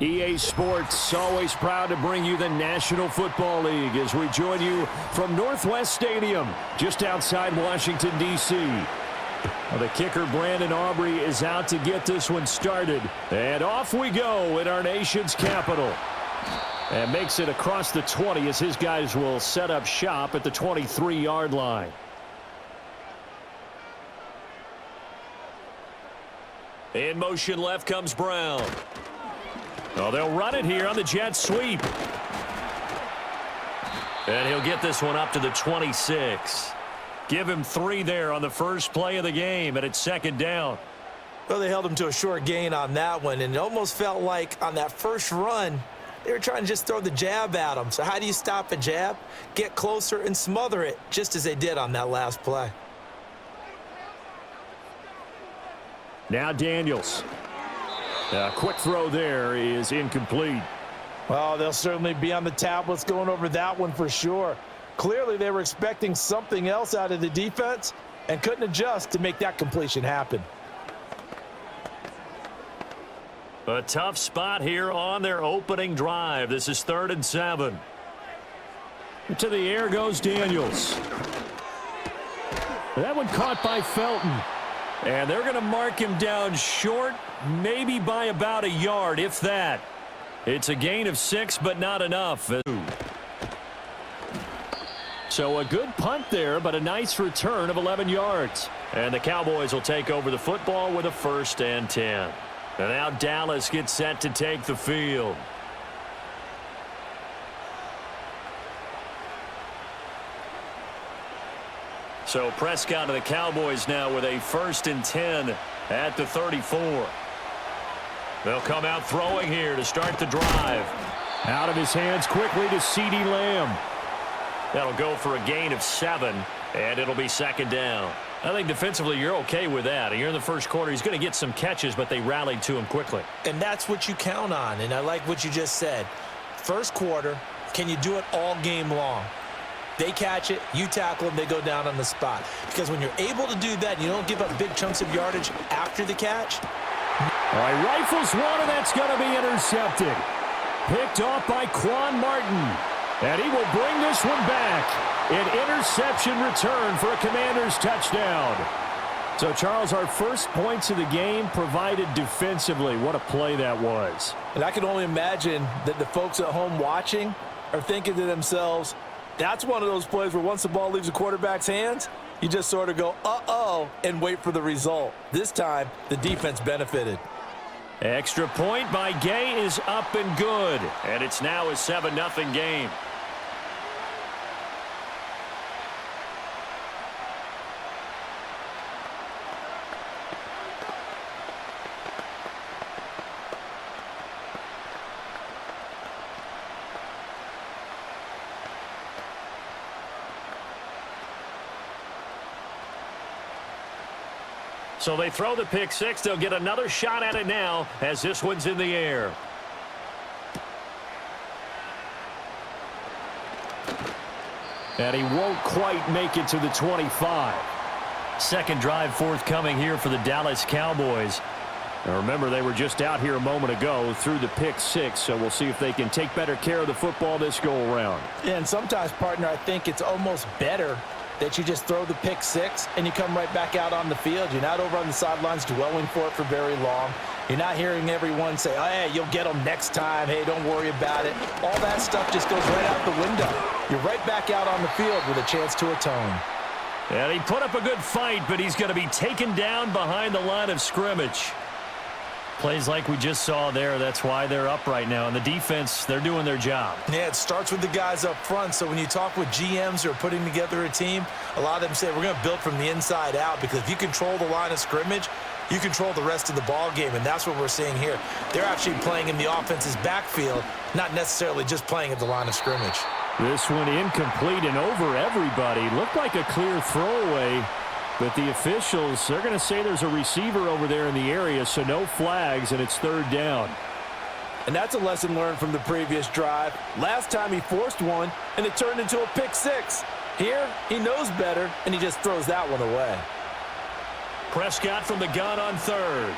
EA Sports, always proud to bring you the National Football League as we join you from Northwest Stadium, just outside Washington, D.C. Well, the kicker, Brandon Aubrey, is out to get this one started. And off we go in our nation's capital. And makes it across the 20 as his guys will set up shop at the 23-yard line. In motion left comes Brown. Oh, they'll run it here on the jet sweep. And he'll get this one up to the 26. Give him 3 there on the first play of the game, and it's second down. Well, they held him to a short gain on that one, and it almost felt like on that first run, they were trying to just throw the jab at him. So how do you stop a jab? Get closer and smother it, just as they did on that last play. Now Daniels. A quick throw there is incomplete. Well, they'll certainly be on the tablets going over that one for sure. Clearly, they were expecting something else out of the defense and couldn't adjust to make that completion happen. A tough spot here on their opening drive. This is 3rd and 7. To the air goes Daniels. That one caught by Felton. And they're going to mark him down short, maybe by about a yard, if that. It's a gain of 6, but not enough. So a good punt there, but a nice return of 11 yards. And the Cowboys will take over the football with a 1st and 10. And now Dallas gets set to take the field. So Prescott of the Cowboys now with a 1st and 10 at the 34. They'll come out throwing here to start the drive. Out of his hands quickly to CeeDee Lamb. That'll go for a gain of 7, and it'll be second down. I think defensively you're okay with that. You're in the first quarter. He's going to get some catches, but they rallied to him quickly. And that's what you count on, and I like what you just said. First quarter, can you do it all game long? They catch it, you tackle them, they go down on the spot. Because when you're able to do that, you don't give up big chunks of yardage after the catch. All right, rifles one, and that's going to be intercepted. Picked off by Quan Martin. And he will bring this one back. An interception return for a Commanders touchdown. So, Charles, our first points of the game provided defensively. What a play that was. And I can only imagine that the folks at home watching are thinking to themselves, that's one of those plays where once the ball leaves the quarterback's hands, you just sort of go, uh-oh, and wait for the result. This time, the defense benefited. Extra point by Gay is up and good. And it's now a 7-0 game. So they throw the pick 6. They'll get another shot at it now as this one's in the air. And he won't quite make it to the 25. Second drive forthcoming here for the Dallas Cowboys. Now remember, they were just out here a moment ago through the pick 6, so we'll see if they can take better care of the football this go-around. Yeah, and sometimes, partner, I think it's almost better that you just throw the pick 6 and you come right back out on the field. You're not over on the sidelines dwelling for it for very long. You're not hearing everyone say, oh, hey, you'll get them next time. Hey, don't worry about it. All that stuff just goes right out the window. You're right back out on the field with a chance to atone. And he put up a good fight, but he's going to be taken down behind the line of scrimmage. Plays like we just saw there. That's why they're up right now. And the defense, they're doing their job. Yeah, it starts with the guys up front. So when you talk with GMs who are putting together a team, a lot of them say we're going to build from the inside out, because if you control the line of scrimmage, you control the rest of the ball game, and that's what we're seeing here. They're actually playing in the offense's backfield, not necessarily just playing at the line of scrimmage. This one incomplete and over everybody. Looked like a clear throwaway. But the officials, they're going to say there's a receiver over there in the area, so no flags, and it's 3rd down. And that's a lesson learned from the previous drive. Last time he forced one, and it turned into a pick 6. Here, he knows better, and he just throws that one away. Prescott from the gun on 3rd.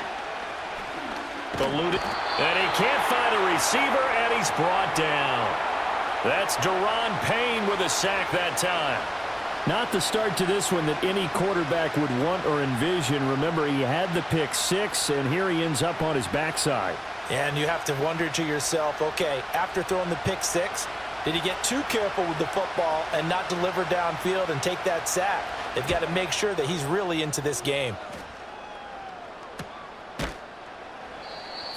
Eluded. And he can't find a receiver, and he's brought down. That's Daron Payne with a sack that time. Not the start to this one that any quarterback would want or envision. Remember, he had the pick 6, and here he ends up on his backside. And you have to wonder to yourself, okay, after throwing the pick 6, did he get too careful with the football and not deliver downfield and take that sack? They've got to make sure that he's really into this game.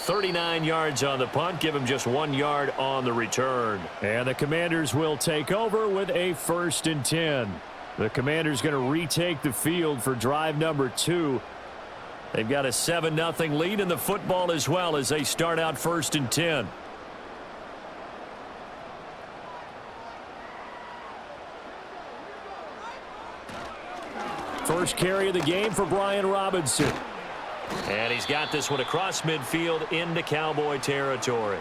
39 yards on the punt. Give him just 1 yard on the return. And the Commanders will take over with a 1st and 10. The Commanders going to retake the field for drive number 2. They've got a 7-0 lead in the football as well as they start out 1st and 10. First carry of the game for Brian Robinson. And he's got this one across midfield into Cowboy territory.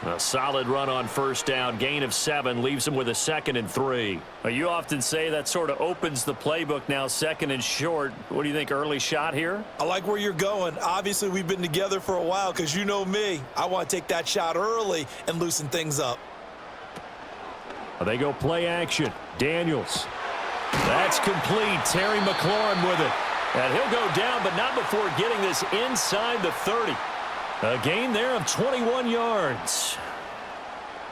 A solid run on 1st down, gain of 7, leaves him with a 2nd and 3. Well, you often say that sort of opens the playbook now, 2nd and short. What do you think, early shot here? I like where you're going. Obviously, we've been together for a while because you know me. I want to take that shot early and loosen things up. They go play action. Daniels. That's complete. Terry McLaurin with it. And he'll go down, but not before getting this inside the 30. A gain there of 21 yards.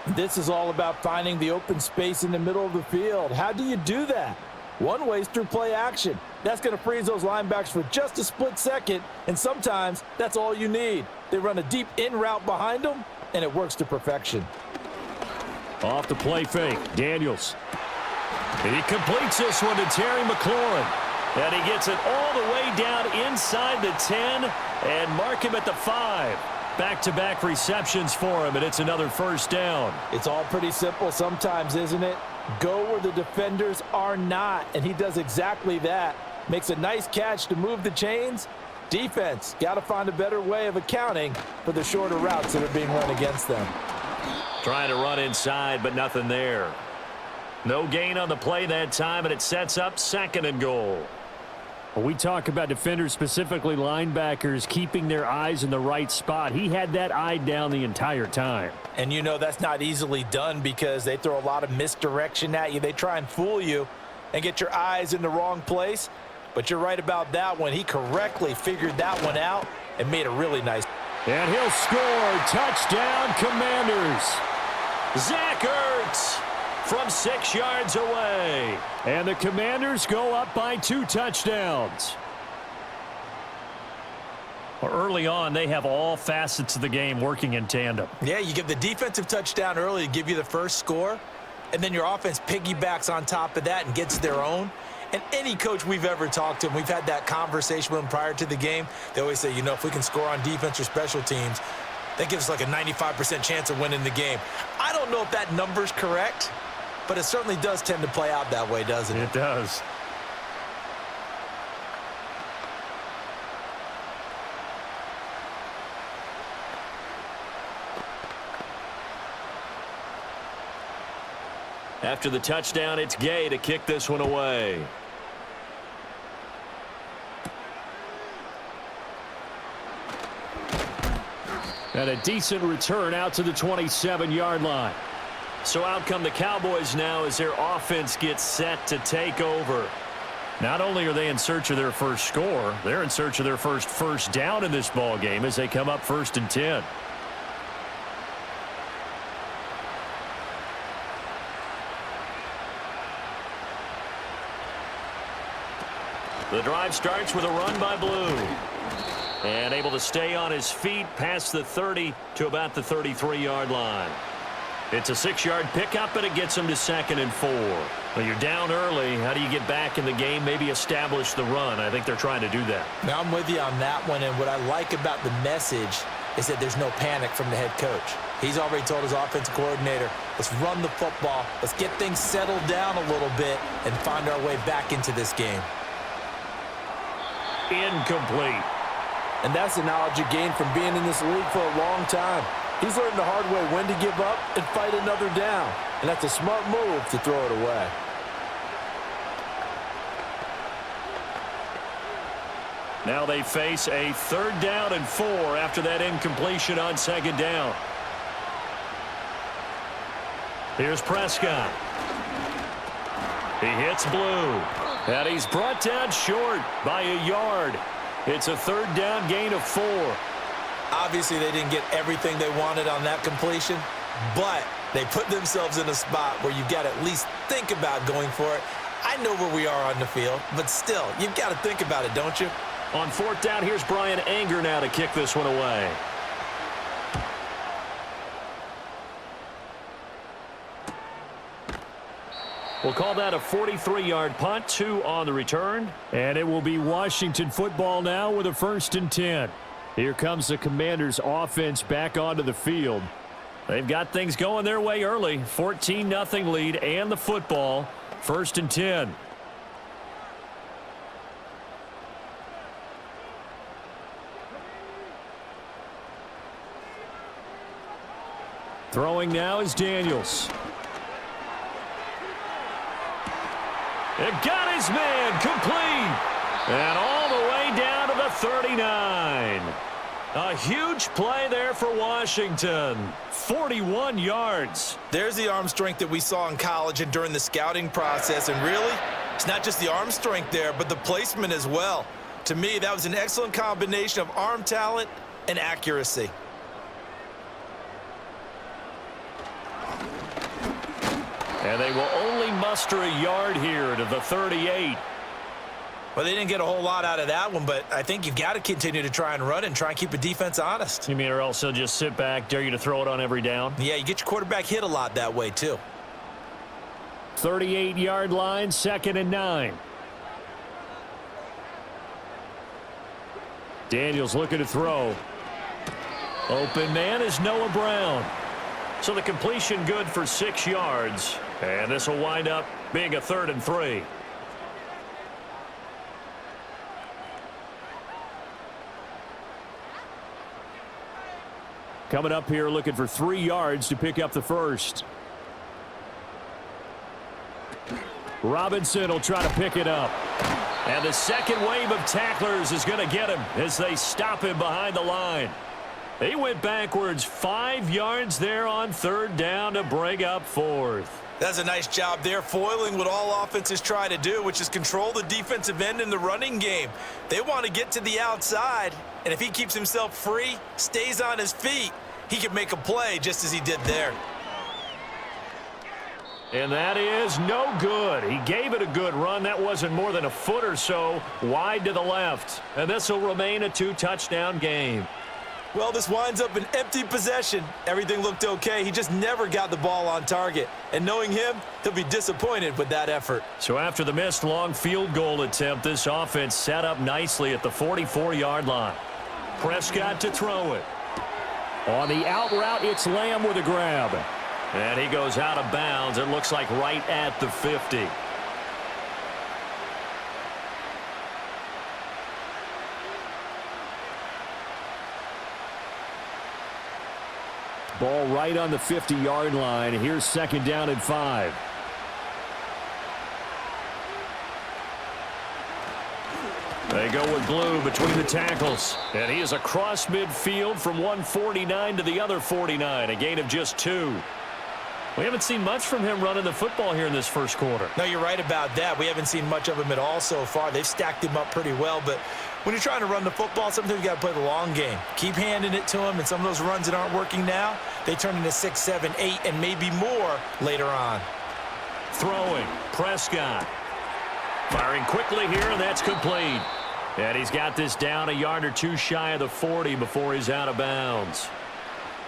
This is all about finding the open space in the middle of the field. How do you do that? One way is through play action. That's going to freeze those linebackers for just a split second, and sometimes that's all you need. They run a deep in route behind them, and it works to perfection. Off the play fake, Daniels. He completes this one to Terry McLaurin. And he gets it all the way down inside the 10 and mark him at the 5. Back-to-back receptions for him, and it's another 1st down. It's all pretty simple sometimes, isn't it? Go where the defenders are not, and he does exactly that. Makes a nice catch to move the chains. Defense, got to find a better way of accounting for the shorter routes that are being run against them. Trying to run inside, but nothing there. No gain on the play that time, and it sets up 2nd and goal. Well, we talk about defenders, specifically linebackers, keeping their eyes in the right spot. He had that eye down the entire time. And you know that's not easily done because they throw a lot of misdirection at you. They try and fool you and get your eyes in the wrong place. But you're right about that one. He correctly figured that one out and made a really nice. And he'll score. Touchdown, Commanders. Zach Ertz from 6 yards away. And the Commanders go up by 2 touchdowns. Well, early on, they have all facets of the game working in tandem. Yeah, you give the defensive touchdown early to give you the first score, and then your offense piggybacks on top of that and gets their own. And any coach we've ever talked to, and we've had that conversation with them prior to the game, they always say, you know, if we can score on defense or special teams, that gives us like a 95% chance of winning the game. I don't know if that number's correct, but it certainly does tend to play out that way, doesn't it? It does. After the touchdown, it's Gay to kick this one away. And a decent return out to the 27-yard line. So out come the Cowboys now as their offense gets set to take over. Not only are they in search of their first score, they're in search of their first down in this ball game as they come up 1st and 10. The drive starts with a run by Blue. And able to stay on his feet past the 30 to about the 33-yard line. It's a 6-yard pickup, and it gets him to 2nd and 4. Well, you're down early. How do you get back in the game, maybe establish the run? I think they're trying to do that. Now, I'm with you on that one, and what I like about the message is that there's no panic from the head coach. He's already told his offensive coordinator, let's run the football, let's get things settled down a little bit and find our way back into this game. Incomplete. And that's the knowledge you gain from being in this league for a long time. He's learned the hard way when to give up and fight another down. And that's a smart move to throw it away. Now they face a 3rd down and 4 after that incompletion on 2nd down. Here's Prescott. He hits Blue. And he's brought down short by a yard. It's a 3rd down gain of 4. Obviously, they didn't get everything they wanted on that completion, but they put themselves in a spot where you've got to at least think about going for it. I know where we are on the field, but still, you've got to think about it, don't you? On 4th down, here's Brian Anger now to kick this one away. We'll call that a 43-yard punt, 2 on the return. And it will be Washington football now with a 1st and 10. Here comes the Commanders' offense back onto the field. They've got things going their way early. 14-0 lead and the football. 1st and 10. Throwing now is Daniels. It got his man complete. And all the way down to the 39. A huge play there for Washington. 41 yards. There's the arm strength that we saw in college and during the scouting process. And really, it's not just the arm strength there, but the placement as well. To me, that was an excellent combination of arm talent and accuracy. And they will only muster a yard here to the 38. Well, they didn't get a whole lot out of that one, but I think you've got to continue to try and run and try and keep a defense honest. You mean or else they'll just sit back, dare you to throw it on every down? Yeah, you get your quarterback hit a lot that way, too. 38-yard line, 2nd and 9. Daniels looking to throw. Open man is Noah Brown. So the completion good for 6 yards. And this will wind up being a 3rd and 3. Coming up here looking for 3 yards to pick up the 1st. Robinson will try to pick it up. And the second wave of tacklers is going to get him as they stop him behind the line. He went backwards 5 yards there on 3rd down to bring up 4th. That's a nice job there, foiling what all offenses try to do, which is control the defensive end in the running game. They want to get to the outside, and if he keeps himself free, stays on his feet, he can make a play just as he did there. And that is no good. He gave it a good run. That wasn't more than a foot or so wide to the left. And this will remain a 2-touchdown game. Well, this winds up an empty possession. Everything looked okay. He just never got the ball on target. And knowing him, he'll be disappointed with that effort. So after the missed long field goal attempt, this offense set up nicely at the 44-yard line. Prescott to throw it. On the out route, it's Lamb with a grab. And he goes out of bounds. It looks like right at the 50. Ball right on the 50-yard line. Here's 2nd down and 5. They go with Blue between the tackles. And he is across midfield from 149 to the other 49. A gain of just 2. We haven't seen much from him running the football here in this first quarter. No, you're right about that. We haven't seen much of him at all so far. They've stacked him up pretty well, but when you're trying to run the football, sometimes you got to play the long game. Keep handing it to him, and some of those runs that aren't working now, they turn into 6, 7, 8, and maybe more later on. Throwing, Prescott. Firing quickly here, and that's complete. And he's got this down a yard or 2 shy of the 40 before he's out of bounds.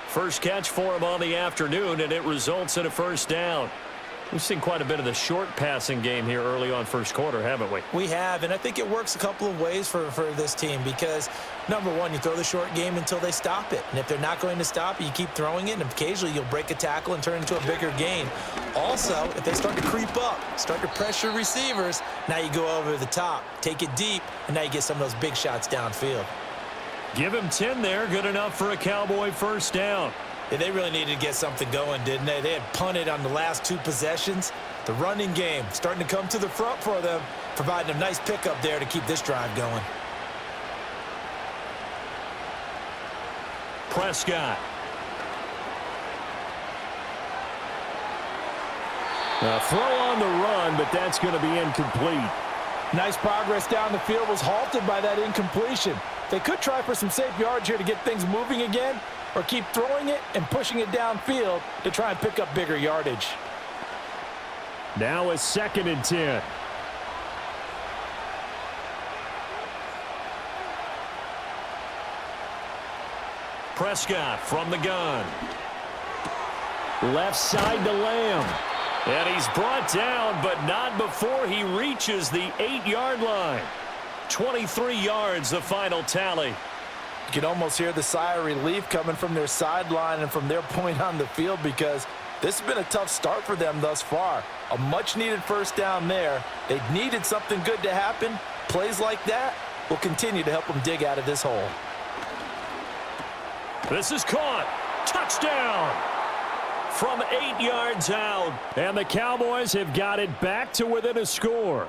First catch for him on the afternoon, and it results in a 1st down. We've seen quite a bit of the short passing game here early on first quarter, haven't we? We have, and I think it works a couple of ways for this team because, number one, you throw the short game until they stop it. And if they're not going to stop it, you keep throwing it, and occasionally you'll break a tackle and turn it into a bigger gain. Also, if they start to creep up, start to pressure receivers, now you go over the top, take it deep, and now you get some of those big shots downfield. Give him 10 there. Good enough for a Cowboy 1st down. Yeah, they really needed to get something going, didn't they? They had punted on the last 2 possessions. The running game starting to come to the front for them, providing a nice pickup there to keep this drive going. Prescott. A throw on the run, but that's going to be incomplete. Nice progress down the field was halted by that incompletion. They could try for some safe yards here to get things moving again, or keep throwing it and pushing it downfield to try and pick up bigger yardage. Now a 2nd and 10. Prescott from the gun. Left side to Lamb. And he's brought down, but not before he reaches the 8-yard line. 23 yards, the final tally. You can almost hear the sigh of relief coming from their sideline and from their point on the field, because this has been a tough start for them thus far. A much-needed first down there. They needed something good to happen. Plays like that will continue to help them dig out of this hole. This is caught. Touchdown! From 8 yards out. And the Cowboys have got it back to within a score.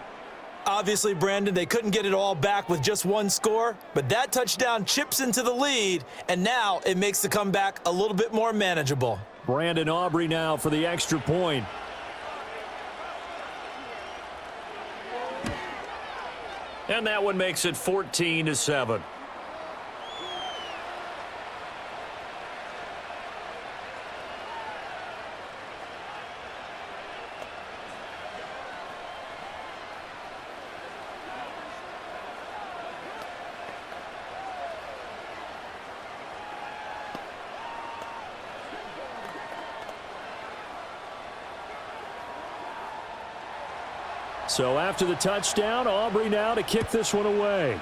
Obviously, Brandon, they couldn't get it all back with just one score, but that touchdown chips into the lead, and now it makes the comeback a little bit more manageable. Brandon Aubrey now for the extra point. And that one makes it 14-7. So after the touchdown, Aubrey now to kick this one away.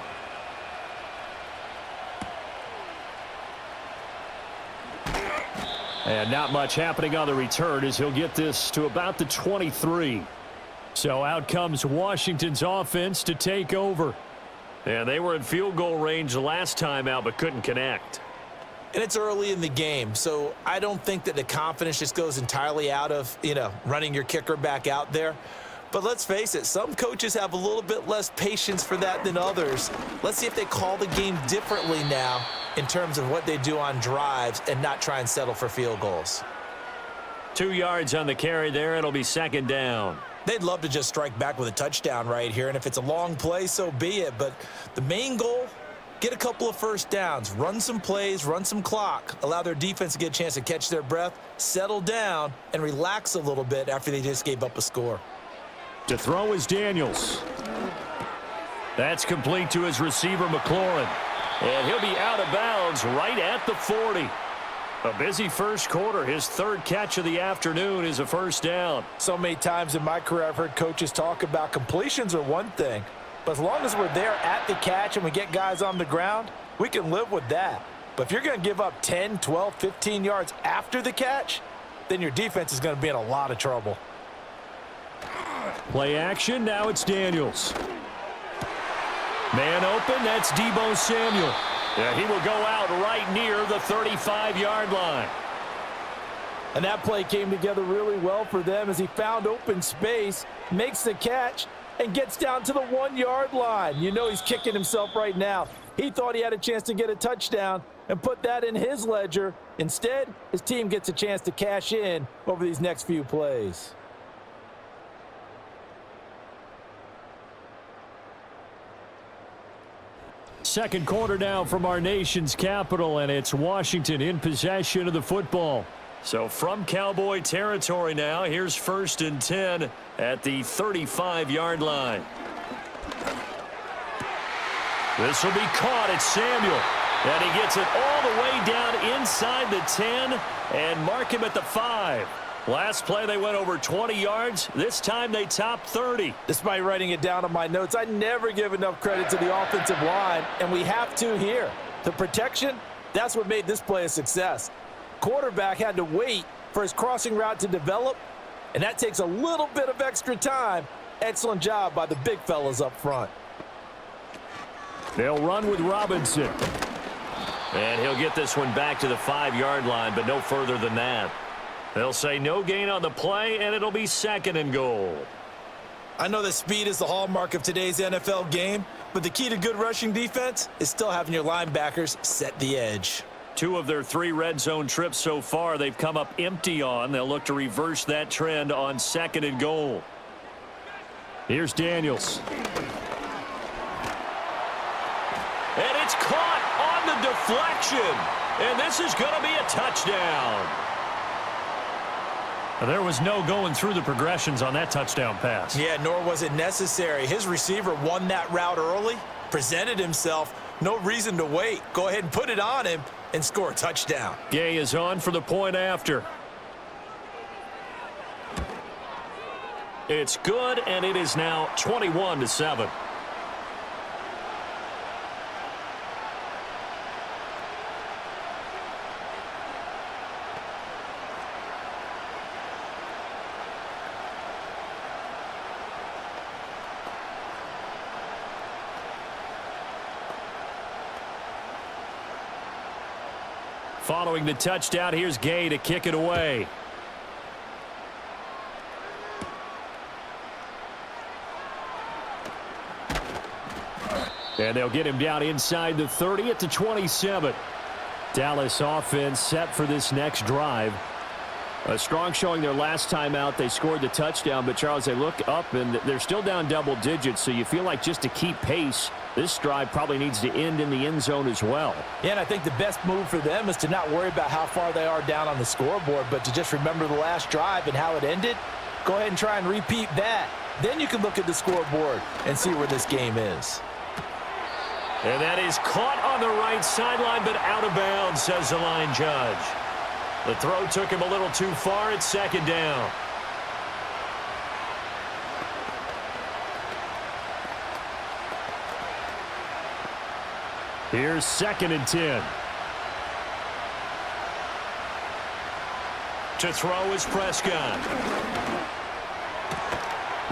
And not much happening on the return as he'll get this to about the 23. So out comes Washington's offense to take over. And they were in field goal range last time out but couldn't connect. And it's early in the game, so I don't think that the confidence just goes entirely out of, running your kicker back out there. But let's face it, some coaches have a little bit less patience for that than others. Let's see if they call the game differently now in terms of what they do on drives and not try and settle for field goals. 2 yards on the carry there. It'll be 2nd down. They'd love to just strike back with a touchdown right here, and if it's a long play, so be it. But the main goal, get a couple of first downs, run some plays, run some clock, allow their defense to get a chance to catch their breath, settle down, and relax a little bit after they just gave up a score. To throw is Daniels. That's complete to his receiver, McLaurin. And he'll be out of bounds right at the 40. A busy first quarter. His 3rd catch of the afternoon is a first down. So many times in my career I've heard coaches talk about completions are one thing, but as long as we're there at the catch and we get guys on the ground, we can live with that. But if you're going to give up 10, 12, 15 yards after the catch, then your defense is going to be in a lot of trouble. Play action. Now it's Daniels. Man open. That's Deebo Samuel. Yeah, he will go out right near the 35-yard line. And that play came together really well for them as he found open space, makes the catch, and gets down to the 1-yard line. You know he's kicking himself right now. He thought he had a chance to get a touchdown and put that in his ledger. Instead, his team gets a chance to cash in over these next few plays. Second quarter now from our nation's capital, and it's Washington in possession of the football. So from Cowboy territory now, here's 1st and 10 at the 35-yard line. This will be caught. It's Samuel. And he gets it all the way down inside the 10 and mark him at the 5. Last play, they went over 20 yards. This time, they topped 30. Despite writing it down on my notes, I never give enough credit to the offensive line, and we have to here. The protection, that's what made this play a success. Quarterback had to wait for his crossing route to develop, and that takes a little bit of extra time. Excellent job by the big fellas up front. They'll run with Robinson. And he'll get this one back to the 5-yard line, but no further than that. They'll say no gain on the play, and it'll be 2nd and goal. I know that speed is the hallmark of today's NFL game, but the key to good rushing defense is still having your linebackers set the edge. 2 of their 3 red zone trips so far, they've come up empty on. They'll look to reverse that trend on 2nd and goal. Here's Daniels. And it's caught on the deflection. And this is going to be a touchdown. There was no going through the progressions on that touchdown pass. Yeah, nor was it necessary. His receiver won that route early, presented himself. No reason to wait. Go ahead and put it on him and score a touchdown. Gay is on for the point after. It's good, and it is now 21-7. Following the touchdown, here's Gay to kick it away. And they'll get him down inside the 30 at the 27. Dallas offense set for this next drive. A strong showing their last time out. They scored the touchdown, but Charles, they look up and they're still down double digits, so you feel like just to keep pace, this drive probably needs to end in the end zone as well. Yeah, and I think the best move for them is to not worry about how far they are down on the scoreboard, but to just remember the last drive and how it ended. Go ahead and try and repeat that. Then you can look at the scoreboard and see where this game is. And that is caught on the right sideline, but out of bounds, says the line judge. The throw took him a little too far. It's 2nd down. Here's 2nd and 10. To throw is Prescott.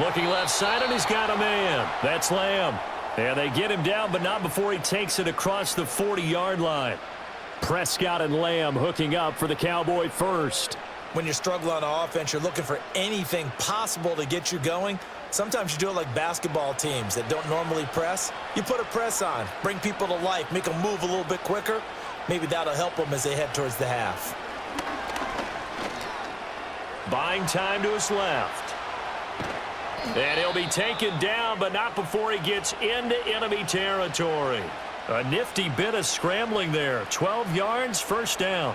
Looking left side, and he's got a man. That's Lamb. And they get him down, but not before he takes it across the 40-yard line. Prescott and Lamb hooking up for the Cowboy first. When you're struggling on offense, you're looking for anything possible to get you going. Sometimes you do it like basketball teams that don't normally press. You put a press on, bring people to life, make them move a little bit quicker. Maybe that'll help them as they head towards the half. Buying time to his left. And he'll be taken down, but not before he gets into enemy territory. A nifty bit of scrambling there. 12 yards, 1st down.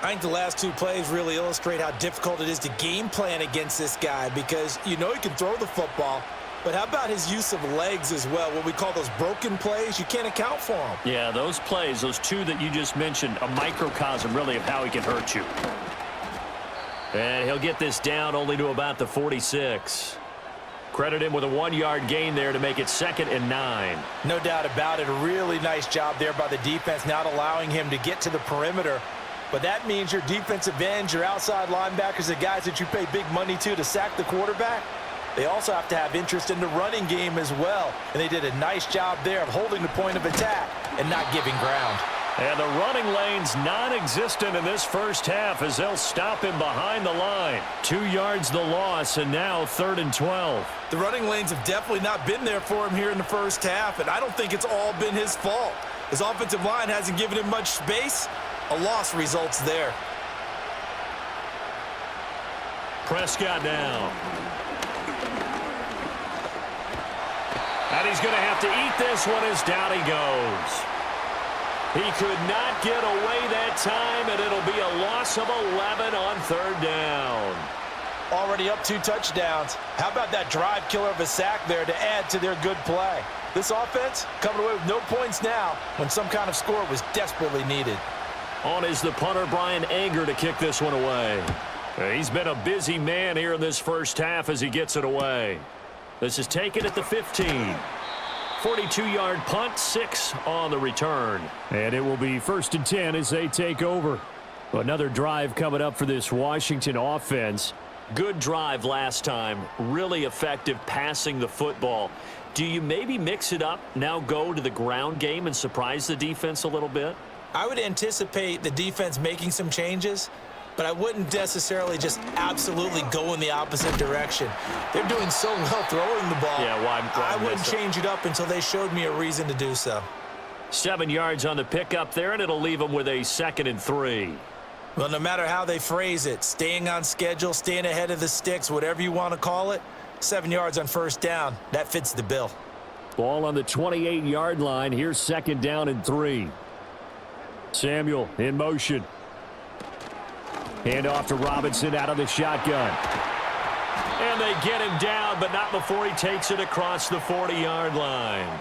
I think the last 2 plays really illustrate how difficult it is to game plan against this guy because you know he can throw the football, but how about his use of legs as well? What we call those broken plays, you can't account for them. Yeah, those plays, those 2 that you just mentioned, a microcosm really of how he can hurt you. And he'll get this down only to about the 46. Credit him with a 1-yard gain there to make it 2nd and 9. No doubt about it. A really nice job there by the defense, not allowing him to get to the perimeter. But that means your defensive ends, your outside linebackers, the guys that you pay big money to sack the quarterback, they also have to have interest in the running game as well. And they did a nice job there of holding the point of attack and not giving ground. And the running lane's non-existent in this first half as they'll stop him behind the line. 2 yards the loss, and now 3rd and 12. The running lanes have definitely not been there for him here in the first half, and I don't think it's all been his fault. His offensive line hasn't given him much space. A loss results there. Prescott down. And he's going to have to eat this one as down he goes. He could not get away that time, and it'll be a loss of 11 on 3rd down. Already up 2 touchdowns. How about that drive killer of a sack there to add to their good play? This offense coming away with no points now when some kind of score was desperately needed. On is the punter, Brian Anger, to kick this one away. He's been a busy man here in this first half as he gets it away. This is taken at the 15. 42-yard punt, 6 on the return. And it will be 1st and 10 as they take over. Another drive coming up for this Washington offense. Good drive last time. Really effective passing the football. Do you maybe mix it up, now go to the ground game and surprise the defense a little bit? I would anticipate the defense making some changes, but I wouldn't necessarily just absolutely go in the opposite direction. They're doing so well throwing the ball. Yeah, why I wouldn't change it up until they showed me a reason to do so. 7 yards on the pickup there, and it'll leave them with a 2nd and 3. Well, no matter how they phrase it, staying on schedule, staying ahead of the sticks, whatever you want to call it, 7 yards on first down, that fits the bill. Ball on the 28-yard line. Here's 2nd down and 3. Samuel in motion. Hand off to Robinson out of the shotgun. And they get him down, but not before he takes it across the 40-yard line.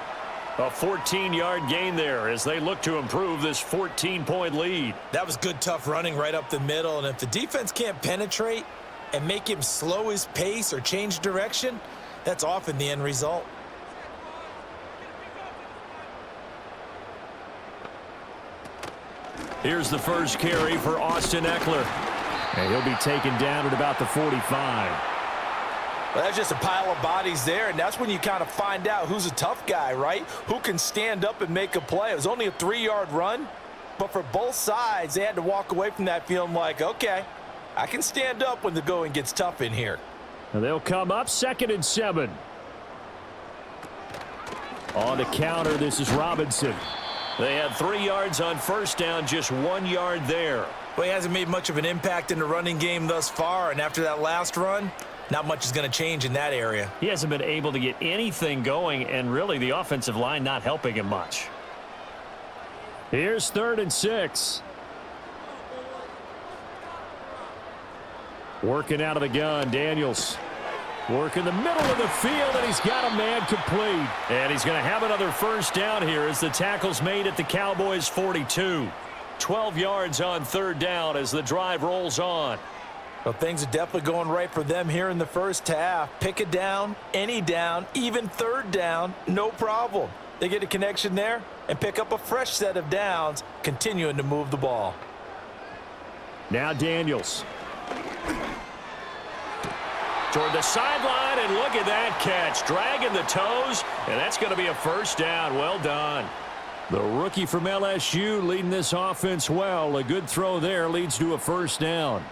A 14-yard gain there as they look to improve this 14-point lead. That was good, tough running right up the middle, and if the defense can't penetrate and make him slow his pace or change direction, that's often the end result. Here's the first carry for Austin Eckler. And he'll be taken down at about the 45. Well, that's just a pile of bodies there, and that's when you kind of find out who's a tough guy, right? Who can stand up and make a play. It was only a 3-yard run, but for both sides, they had to walk away from that feeling like, okay, I can stand up when the going gets tough in here. And they'll come up 2nd and 7. On the counter, this is Robinson. They had 3 yards on first down, just 1 yard there. Well, he hasn't made much of an impact in the running game thus far, and after that last run, not much is going to change in that area. He hasn't been able to get anything going, and really the offensive line not helping him much. Here's 3rd and 6. Working out of the gun, Daniels. Working the middle of the field, and he's got a man complete. And he's going to have another first down here as the tackle's made at the Cowboys' 42. 12 yards on 3rd down as the drive rolls on. Well, things are definitely going right for them here in the first half. Pick a down, any down, even 3rd down, no problem. They get a connection there and pick up a fresh set of downs, continuing to move the ball. Now Daniels. Toward the sideline, and look at that catch. Dragging the toes, and that's going to be a first down. Well done. The rookie from LSU leading this offense well. A good throw there leads to a first down.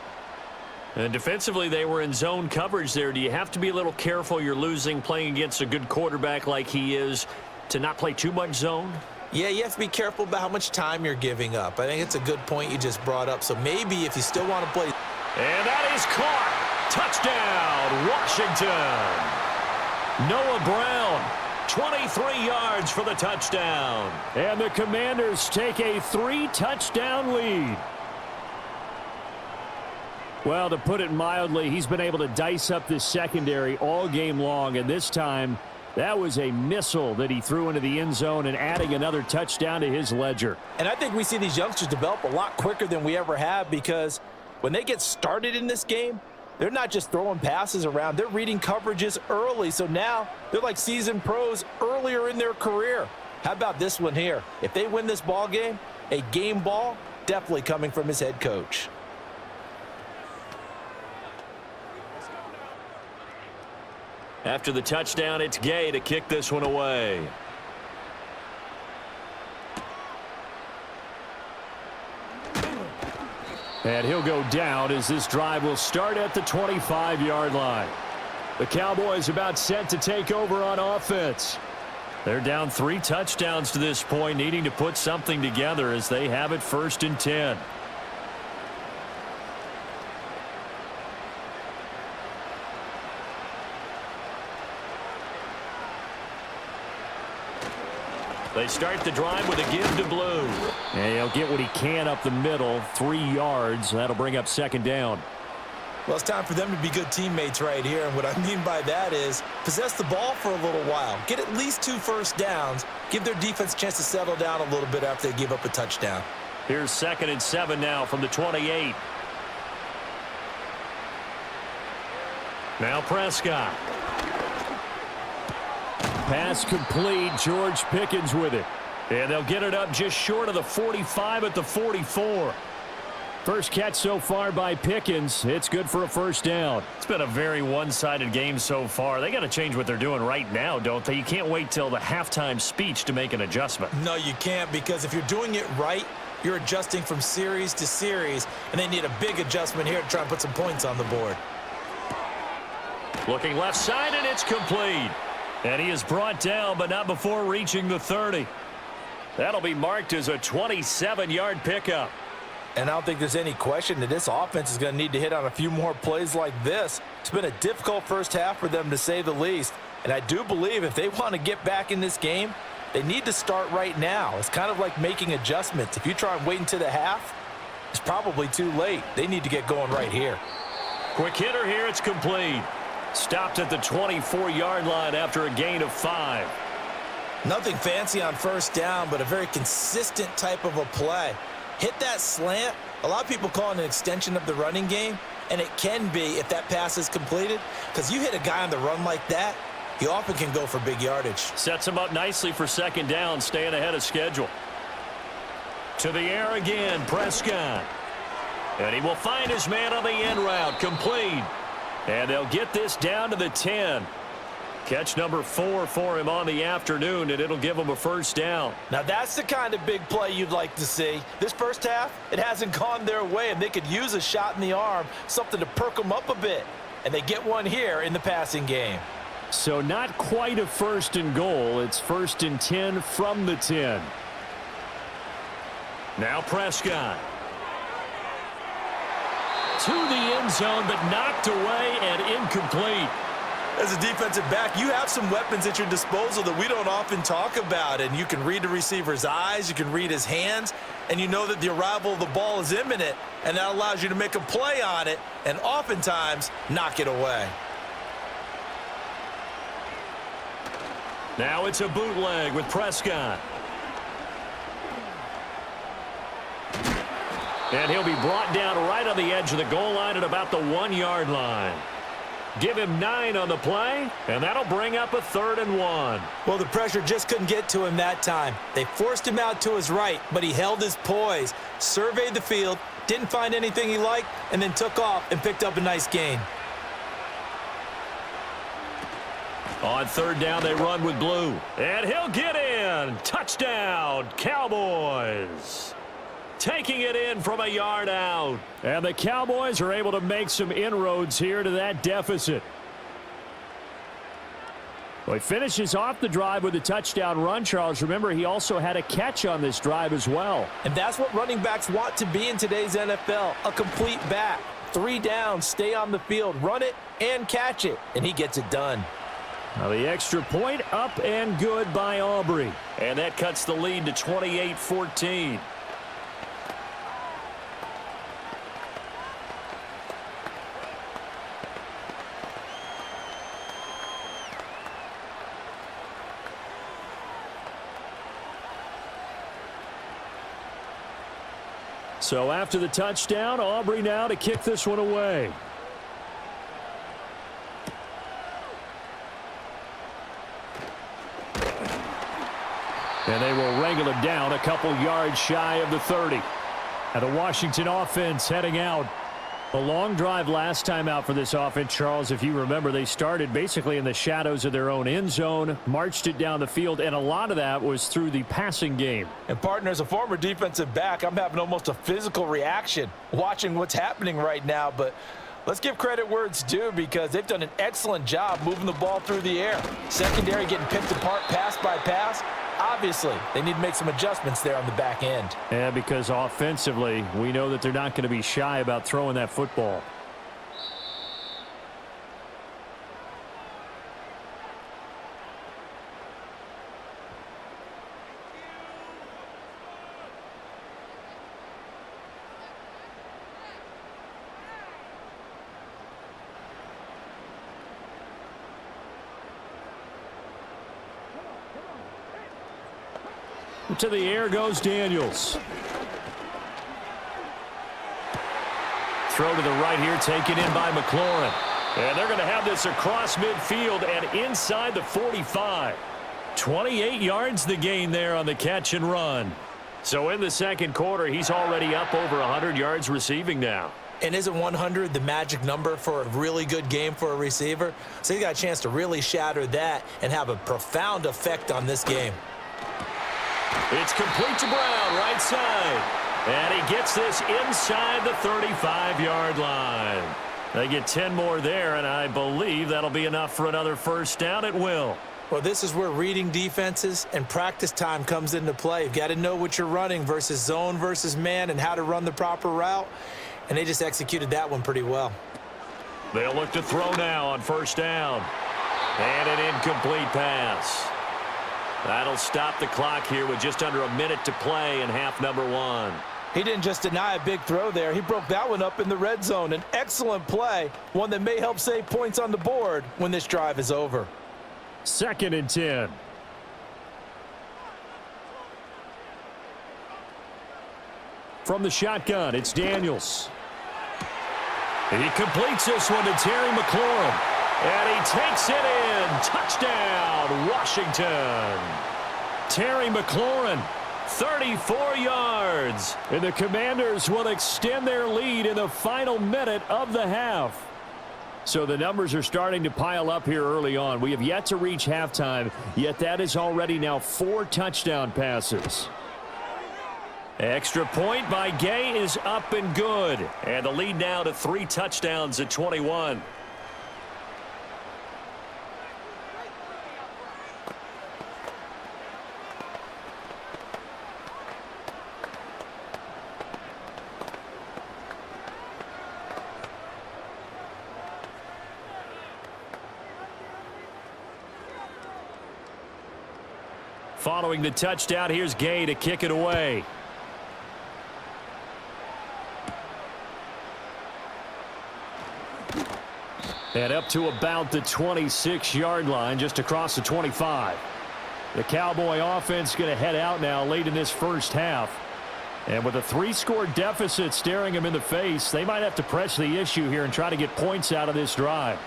And defensively, they were in zone coverage there. Do you have to be a little careful? You're losing playing against a good quarterback like he is to not play too much zone? Yeah, you have to be careful about how much time you're giving up. I think it's a good point you just brought up. So maybe if you still want to play. And that is caught. Touchdown, Washington. Noah Brown, 23 yards for the touchdown. And the Commanders take a 3-touchdown lead. Well, to put it mildly, he's been able to dice up this secondary all game long, and this time that was a missile that he threw into the end zone and adding another touchdown to his ledger. And I think we see these youngsters develop a lot quicker than we ever have, because when they get started in this game, they're not just throwing passes around. They're reading coverages early, so now they're like seasoned pros earlier in their career. How about this one here? If they win this ball game, a game ball definitely coming from his head coach. After the touchdown, it's Gay to kick this one away. And he'll go down as this drive will start at the 25-yard line. The Cowboys about set to take over on offense. They're down 3 touchdowns to this point, needing to put something together as they have it 1st and 10. They start the drive with a give to Blue. And he'll get what he can up the middle, 3 yards. That'll bring up 2nd down. Well, it's time for them to be good teammates right here. And what I mean by that is possess the ball for a little while. Get at least 2 first downs. Give their defense a chance to settle down a little bit after they give up a touchdown. Here's 2nd and 7 now from the 28. Now Prescott. Pass complete. George Pickens with it. And they'll get it up just short of the 45 at the 44. First catch so far by Pickens. It's good for a first down. It's been a very one-sided game so far. They got to change what they're doing right now, don't they? You can't wait till the halftime speech to make an adjustment. No, you can't, because if you're doing it right, you're adjusting from series to series, and they need a big adjustment here to try and put some points on the board. Looking left side, and it's complete. And he is brought down, but not before reaching the 30. That'll be marked as a 27-yard pickup. And I don't think there's any question that this offense is going to need to hit on a few more plays like this. It's been a difficult first half for them, to say the least. And I do believe if they want to get back in this game, they need to start right now. It's kind of like making adjustments. If you try and wait until the half, it's probably too late. They need to get going right here. Quick hitter here. It's complete. Stopped at the 24-yard line after a gain of 5. Nothing fancy on first down, but a very consistent type of a play. Hit that slant. A lot of people call it an extension of the running game, and it can be if that pass is completed, because you hit a guy on the run like that, he often can go for big yardage. Sets him up nicely for second down, staying ahead of schedule. To the air again, Prescott. And he will find his man on the end route, complete. And they'll get this down to the 10. Catch number 4 for him on the afternoon, and it'll give him a first down. Now, that's the kind of big play you'd like to see. This first half, it hasn't gone their way, and they could use a shot in the arm, something to perk them up a bit. And they get one here in the passing game. So not quite a first and goal. It's first and 10 from the 10. Now Prescott. To the end zone, but knocked away and incomplete. As a defensive back, you have some weapons at your disposal that we don't often talk about, and you can read the receiver's eyes, you can read his hands, and you know that the arrival of the ball is imminent, and that allows you to make a play on it and oftentimes knock it away. Now it's a bootleg with Prescott. And he'll be brought down right on the edge of the goal line at about the 1-yard line. Give him 9 on the play, and that'll bring up a 3rd and 1. Well, the pressure just couldn't get to him that time. They forced him out to his right, but he held his poise, surveyed the field, didn't find anything he liked, and then took off and picked up a nice gain. On 3rd down, they run with blue. And he'll get in. Touchdown, Cowboys. Taking it in from a yard out. And the Cowboys are able to make some inroads here to that deficit. Well, he finishes off the drive with a touchdown run, Charles. Remember, he also had a catch on this drive as well. And that's what running backs want to be in today's NFL, a complete back. 3 downs, stay on the field, run it, and catch it. And he gets it done. Now the extra point up and good by Aubrey. And that cuts the lead to 28-14. So after the touchdown, Aubrey now to kick this one away. And they will wrangle him down a couple yards shy of the 30. And the Washington offense heading out. A long drive last time out for this offense, Charles. If you remember, they started basically in the shadows of their own end zone, marched it down the field, and a lot of that was through the passing game. And, partner, as a former defensive back, I'm having almost a physical reaction watching what's happening right now. But let's give credit where it's due, because they've done an excellent job moving the ball through the air. Secondary getting picked apart pass by pass. Obviously, they need to make some adjustments there on the back end. Yeah, because offensively, we know that they're not going to be shy about throwing that football. To the air goes Daniels. Throw to the right here, taken in by McLaurin. And they're going to have this across midfield and inside the 45. 28 yards the gain there on the catch and run. So in the second quarter, he's already up over 100 yards receiving now. And isn't 100 the magic number for a really good game for a receiver? So he got a chance to really shatter that and have a profound effect on this game. It's complete to Brown, right side. And he gets this inside the 35-yard line. They get 10 more there, and I believe that'll be enough for another first down. It will. Well, this is where reading defenses and practice time comes into play. You've got to know what you're running versus zone versus man and how to run the proper route. And they just executed that one pretty well. They'll look to throw now on first down. And an incomplete pass. That'll stop the clock here with just under a minute to play in half number 1. He didn't just deny a big throw there. He broke that one up in the red zone. An excellent play, one that may help save points on the board when this drive is over. 2nd and 10. From the shotgun, it's Daniels. He completes this one to Terry McLaurin. And he takes it in. Touchdown, Washington. Terry McLaurin, 34 yards. And the Commanders will extend their lead in the final minute of the half. So the numbers are starting to pile up here early on. We have yet to reach halftime, yet that is already now 4 touchdown passes. Extra point by Gay is up and good. And the lead now to 3 touchdowns at 21. Following the touchdown, here's Gay to kick it away. And up to about the 26-yard line, just across the 25. The Cowboy offense going to head out now late in this first half. And with a 3-score deficit staring them in the face, they might have to press the issue here and try to get points out of this drive.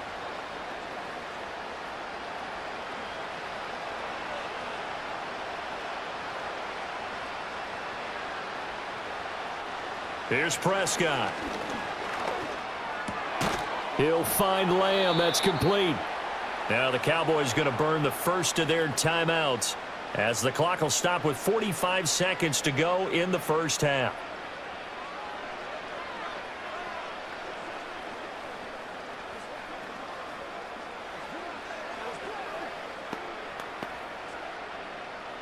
Here's Prescott. He'll find Lamb. That's complete. Now the Cowboys going to burn the first of their timeouts as the clock will stop with 45 seconds to go in the first half.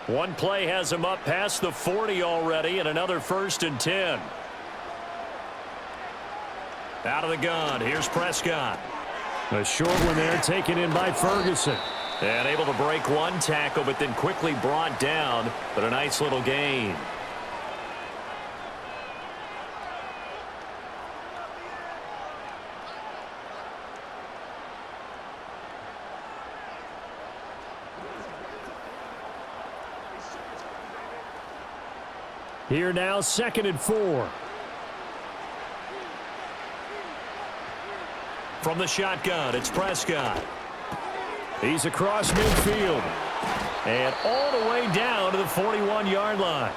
One play has him up past the 40 already, and another 1st and 10. Out of the gun, here's Prescott. A short one there taken in by Ferguson. And able to break one tackle, but then quickly brought down, but a nice little gain. Here now, 2nd and 4. From the shotgun, it's Prescott. He's across midfield. And all the way down to the 41-yard line.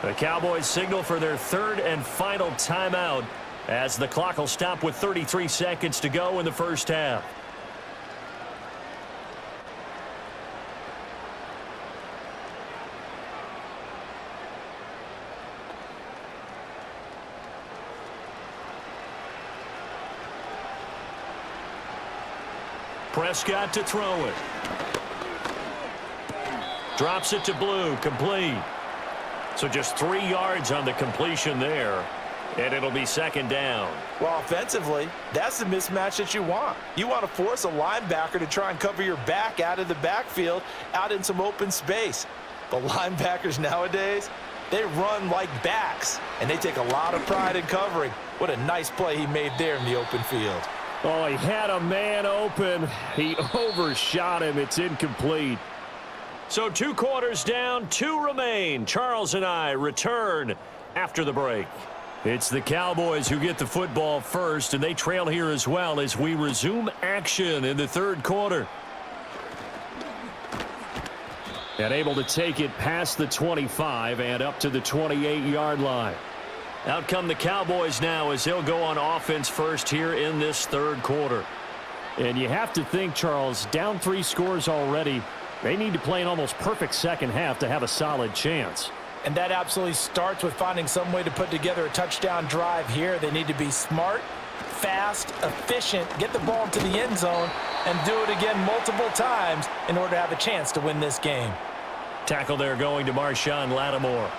The Cowboys signal for their 3rd and final timeout as the clock will stop with 33 seconds to go in the first half. Prescott to throw it. Drops it to Blue, complete. So just 3 yards on the completion there, and it'll be 2nd down. Well, offensively, that's the mismatch that you want. You want to force a linebacker to try and cover your back out of the backfield, out in some open space. But linebackers nowadays, they run like backs, and they take a lot of pride in covering. What a nice play he made there in the open field. Oh, he had a man open. He overshot him. It's incomplete. So 2 quarters down, 2 remain. Charles and I return after the break. It's the Cowboys who get the football first, and they trail here as well as we resume action in the 3rd quarter. And able to take it past the 25 and up to the 28-yard line. Out come the Cowboys now as they'll go on offense first here in this 3rd quarter. And you have to think, Charles, down 3 scores already. They need to play an almost perfect second half to have a solid chance. And that absolutely starts with finding some way to put together a touchdown drive here. They need to be smart, fast, efficient, get the ball into the end zone, and do it again multiple times in order to have a chance to win this game. Tackle there going to Marshawn Lattimore.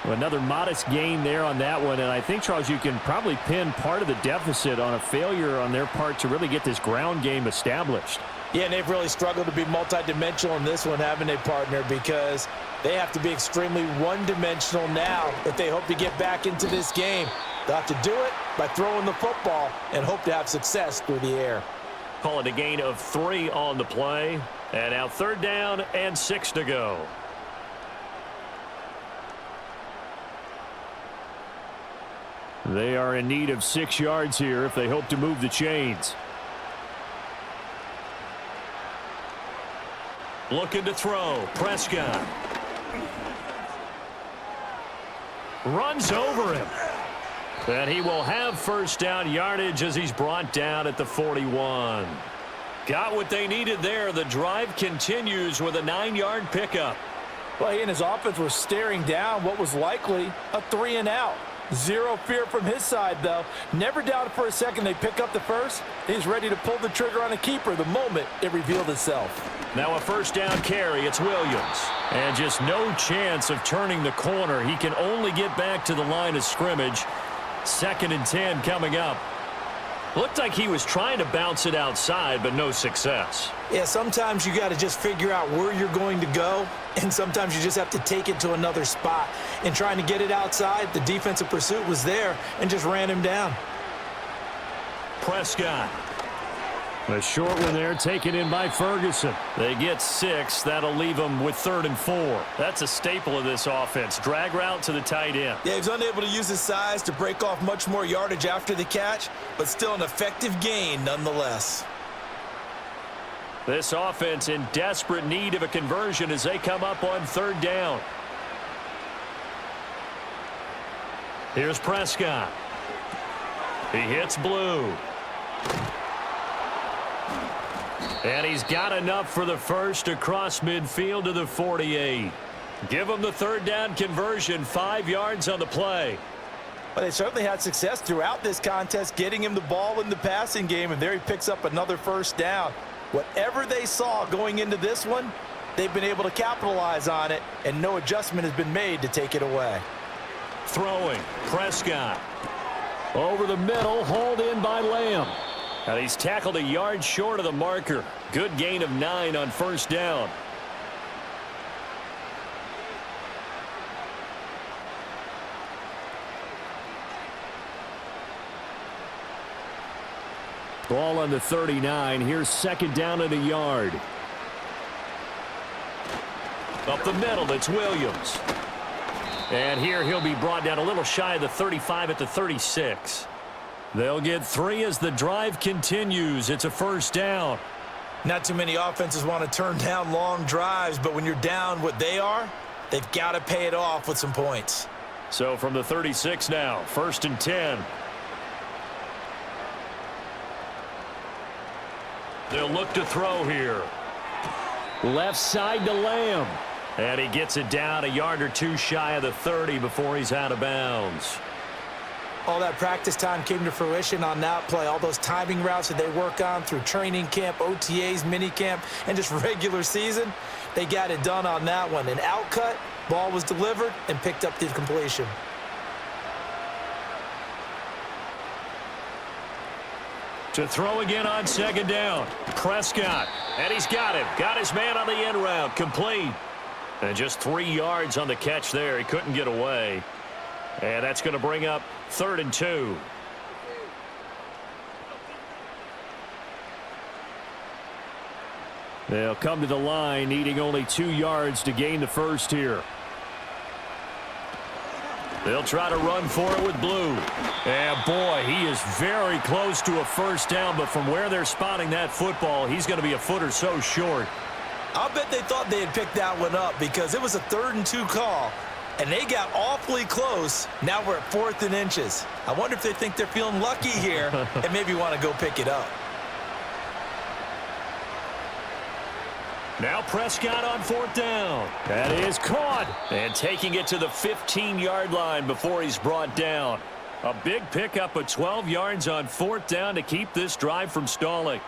Well, another modest gain there on that one, and I think, Charles, you can probably pin part of the deficit on a failure on their part to really get this ground game established. Yeah, and they've really struggled to be multidimensional in this one, haven't they, partner? Because they have to be extremely one-dimensional now if they hope to get back into this game. They'll have to do it by throwing the football and hope to have success through the air. Call it a gain of 3 on the play. And now 3rd down and 6 to go. They are in need of 6 yards here if they hope to move the chains. Looking to throw. Prescott. Runs over him. And he will have 1st down yardage as he's brought down at the 41. Got what they needed there. The drive continues with a 9-yard pickup. Well, he and his offense were staring down what was likely a 3-and-out. Zero fear from his side, though. Never doubted for a second they pick up the first. He's ready to pull the trigger on a keeper the moment it revealed itself. Now a 1st down carry. It's Williams. And just no chance of turning the corner. He can only get back to the line of scrimmage. 2nd and 10 coming up. Looked like he was trying to bounce it outside, but no success. Yeah, sometimes you got to just figure out where you're going to go, and sometimes you just have to take it to another spot. And trying to get it outside, the defensive pursuit was there and just ran him down. Prescott. A short one there taken in by Ferguson. They get 6. That'll leave them with 3rd and 4. That's a staple of this offense. Drag route to the tight end. Yeah, he's unable to use his size to break off much more yardage after the catch, but still an effective gain nonetheless. This offense in desperate need of a conversion as they come up on 3rd down. Here's Prescott. He hits blue. And he's got enough for the first across midfield to the 48. Give him the 3rd down conversion, 5 yards on the play. Well, they certainly had success throughout this contest, getting him the ball in the passing game, and there he picks up another 1st down. Whatever they saw going into this one, they've been able to capitalize on it, and no adjustment has been made to take it away. Throwing, Prescott. Over the middle, hauled in by Lamb. And he's tackled a yard short of the marker. Good gain of 9 on 1st down. Ball on the 39. Here's 2nd down and a yard. Up the middle, it's Williams. And here he'll be brought down a little shy of the 35 at the 36. They'll get 3 as the drive continues. It's a 1st down. Not too many offenses want to turn down long drives, but when you're down what they are, they've got to pay it off with some points. So from the 36 now, 1st and 10. They'll look to throw here. Left side to Lamb. And he gets it down a yard or 2 shy of the 30 before he's out of bounds. All that practice time came to fruition on that play. All those timing routes that they work on through training camp, OTAs, minicamp, and just regular season, they got it done on that one. An outcut, ball was delivered, and picked up the completion. To throw again on 2nd down. Prescott. And he's got him. Got his man on the end route. Complete. And just 3 yards on the catch there. He couldn't get away. And that's going to bring up 3rd and 2. They'll come to the line, needing only 2 yards to gain the first here. They'll try to run for it with Blue. And boy, he is very close to a 1st down, but from where they're spotting that football, he's going to be a foot or so short. I'll bet they thought they had picked that one up because it was a 3rd and 2 call, and they got awfully close. Now we're at 4th and inches. I wonder if they think they're feeling lucky here and maybe want to go pick it up. Now Prescott on 4th down. That is caught. And taking it to the 15-yard line before he's brought down. A big pickup of 12 yards on 4th down to keep this drive from stalling.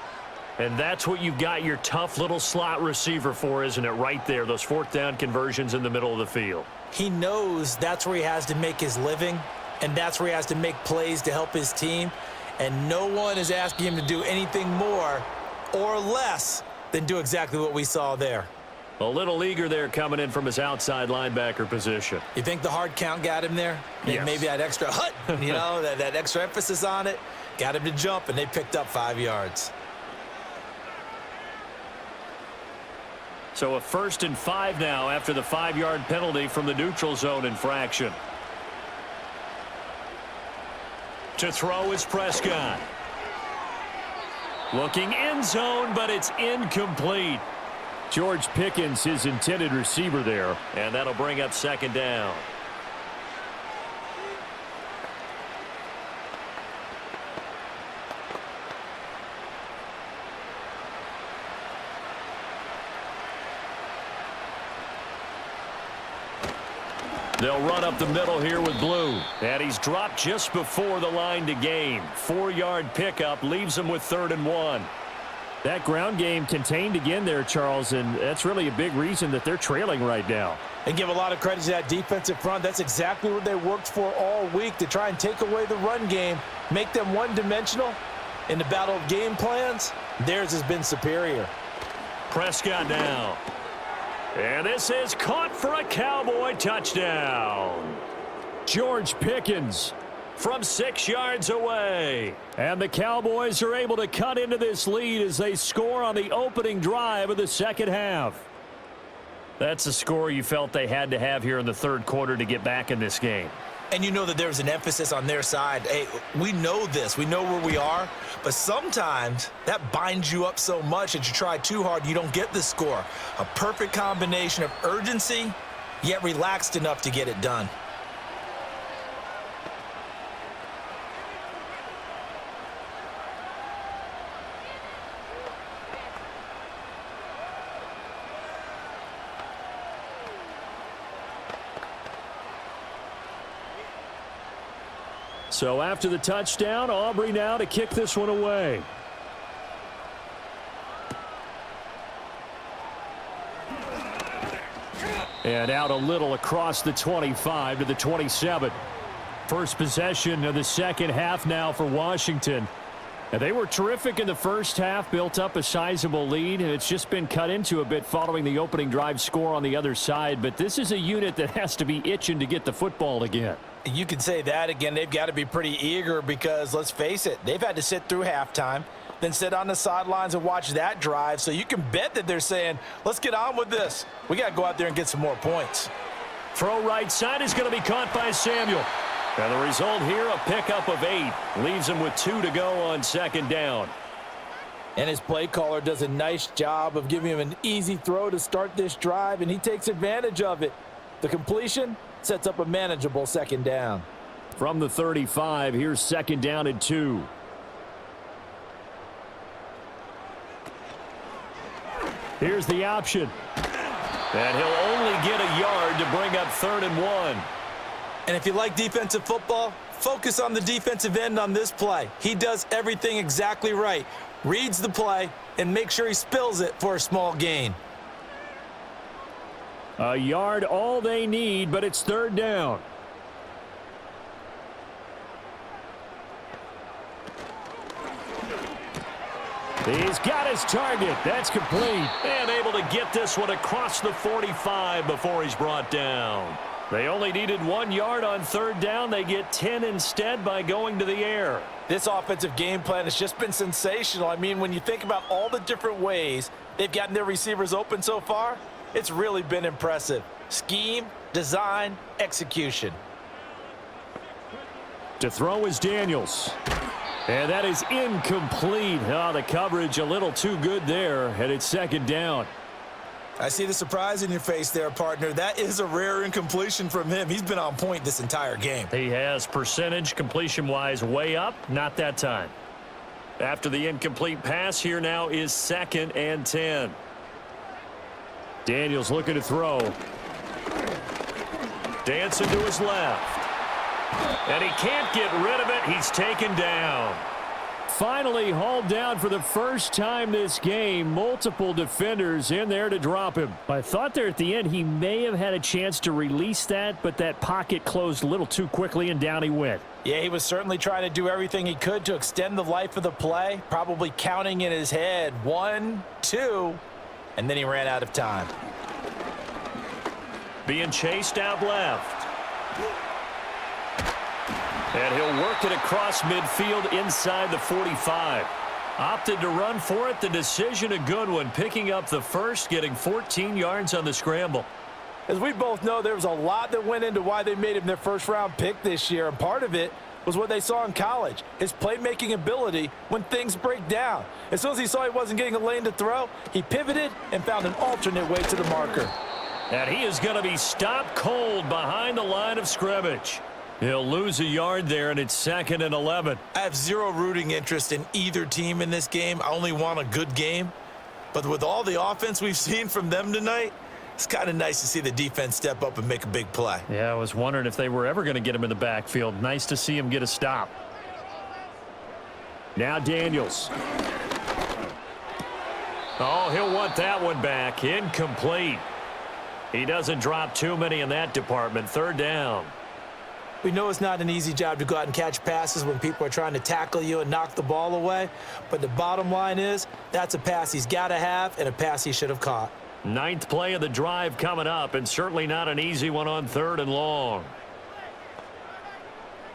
And that's what you've got your tough little slot receiver for, isn't it? Right there, those 4th down conversions in the middle of the field. He knows that's where he has to make his living, and that's where he has to make plays to help his team. And no one is asking him to do anything more or less than do exactly what we saw there. A little eager there coming in from his outside linebacker position. You think the hard count got him there? Yes. Maybe that extra hut, you know, that extra emphasis on it, got him to jump, and they picked up 5 yards. So a 1st and 5 now after the 5-yard penalty from the neutral zone infraction. To throw is Prescott. Looking end zone, but it's incomplete. George Pickens, his intended receiver there, and that'll bring up 2nd down. They'll run up the middle here with Blue, and he's dropped just before the line to gain. 4-yard pickup leaves him with 3rd and 1. That ground game contained again there, Charles, and that's really a big reason that they're trailing right now. And give a lot of credit to that defensive front. That's exactly what they worked for all week, to try and take away the run game, make them one-dimensional. In the battle of game plans, theirs has been superior. Prescott now. And this is caught for a Cowboy touchdown. George Pickens from 6 yards away. And the Cowboys are able to cut into this lead as they score on the opening drive of the second half. That's a score you felt they had to have here in the 3rd quarter to get back in this game. And you know that there's an emphasis on their side. Hey, we know this. We know where we are. But sometimes that binds you up so much that you try too hard, you don't get the score. A perfect combination of urgency, yet relaxed enough to get it done. So after the touchdown, Aubrey now to kick this one away. And out a little across the 25 to the 27. First possession of the second half now for Washington. And they were terrific in the first half, built up a sizable lead, and it's just been cut into a bit following the opening drive score on the other side. But this is a unit that has to be itching to get the football again. You can say that again. They've got to be pretty eager because, let's face it, they've had to sit through halftime, then sit on the sidelines and watch that drive. So you can bet that they're saying, let's get on with this. We got to go out there and get some more points. Throw right side is going to be caught by Samuel. And the result here, a pickup of 8. Leaves him with 2 to go on 2nd down. And his play caller does a nice job of giving him an easy throw to start this drive, and he takes advantage of it. The completion sets up a manageable 2nd down. From the 35, here's 2nd down and 2. Here's the option. And he'll only get a yard to bring up 3rd and 1. And if you like defensive football, focus on the defensive end on this play. He does everything exactly right. Reads the play and make sure he spills it for a small gain. A yard all they need, but it's 3rd down. He's got his target. That's complete. And able to get this one across the 45 before he's brought down. They only needed 1 yard on 3rd down. They get 10 instead by going to the air. This offensive game plan has just been sensational. I mean, when you think about all the different ways they've gotten their receivers open so far, it's really been impressive. Scheme, design, execution. To throw is Daniels. And that is incomplete. Oh, the coverage a little too good there, and it's 2nd down. I see the surprise in your face there, partner. That is a rare incompletion from him. He's been on point this entire game. He has percentage completion-wise way up, not that time. After the incomplete pass, here now is 2nd and 10. Daniels looking to throw. Dancing to his left. And he can't get rid of it. He's taken down. Finally hauled down for the first time this game. Multiple defenders in there to drop him. I thought there at the end he may have had a chance to release that, but that pocket closed a little too quickly and down he went. Yeah, he was certainly trying to do everything he could to extend the life of the play, probably counting in his head 1, 2, and then he ran out of time. Being chased out left. And he'll work it across midfield inside the 45. Opted to run for it. The decision a good one. Picking up the first, getting 14 yards on the scramble. As we both know, there was a lot that went into why they made him their first-round pick this year, and part of it was what they saw in college, his playmaking ability when things break down. As soon as he saw he wasn't getting a lane to throw, he pivoted and found an alternate way to the marker. And he is going to be stopped cold behind the line of scrimmage. He'll lose a yard there, and it's 2nd and 11. I have zero rooting interest in either team in this game. I only want a good game. But with all the offense we've seen from them tonight, it's kind of nice to see the defense step up and make a big play. Yeah, I was wondering if they were ever going to get him in the backfield. Nice to see him get a stop. Now Daniels. Oh, he'll want that one back. Incomplete. He doesn't drop too many in that department. 3rd down. We know it's not an easy job to go out and catch passes when people are trying to tackle you and knock the ball away. But the bottom line is, that's a pass he's got to have and a pass he should have caught. 9th play of the drive coming up, and certainly not an easy one on 3rd and long.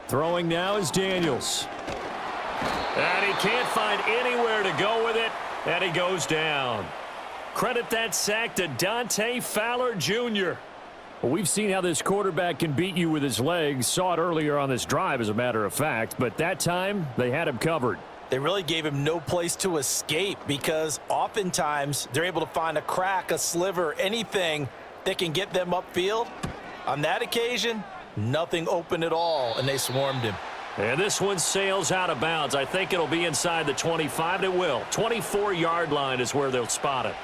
Throwing now is Daniels. And he can't find anywhere to go with it, and he goes down. Credit that sack to Dante Fowler Jr. Well, we've seen how this quarterback can beat you with his legs. Saw it earlier on this drive, as a matter of fact. But that time, they had him covered. They really gave him no place to escape because oftentimes they're able to find a crack, a sliver, anything that can get them upfield. On that occasion, nothing open at all, and they swarmed him. And this one sails out of bounds. I think it'll be inside the 25. It will. 24-yard line is where they'll spot it.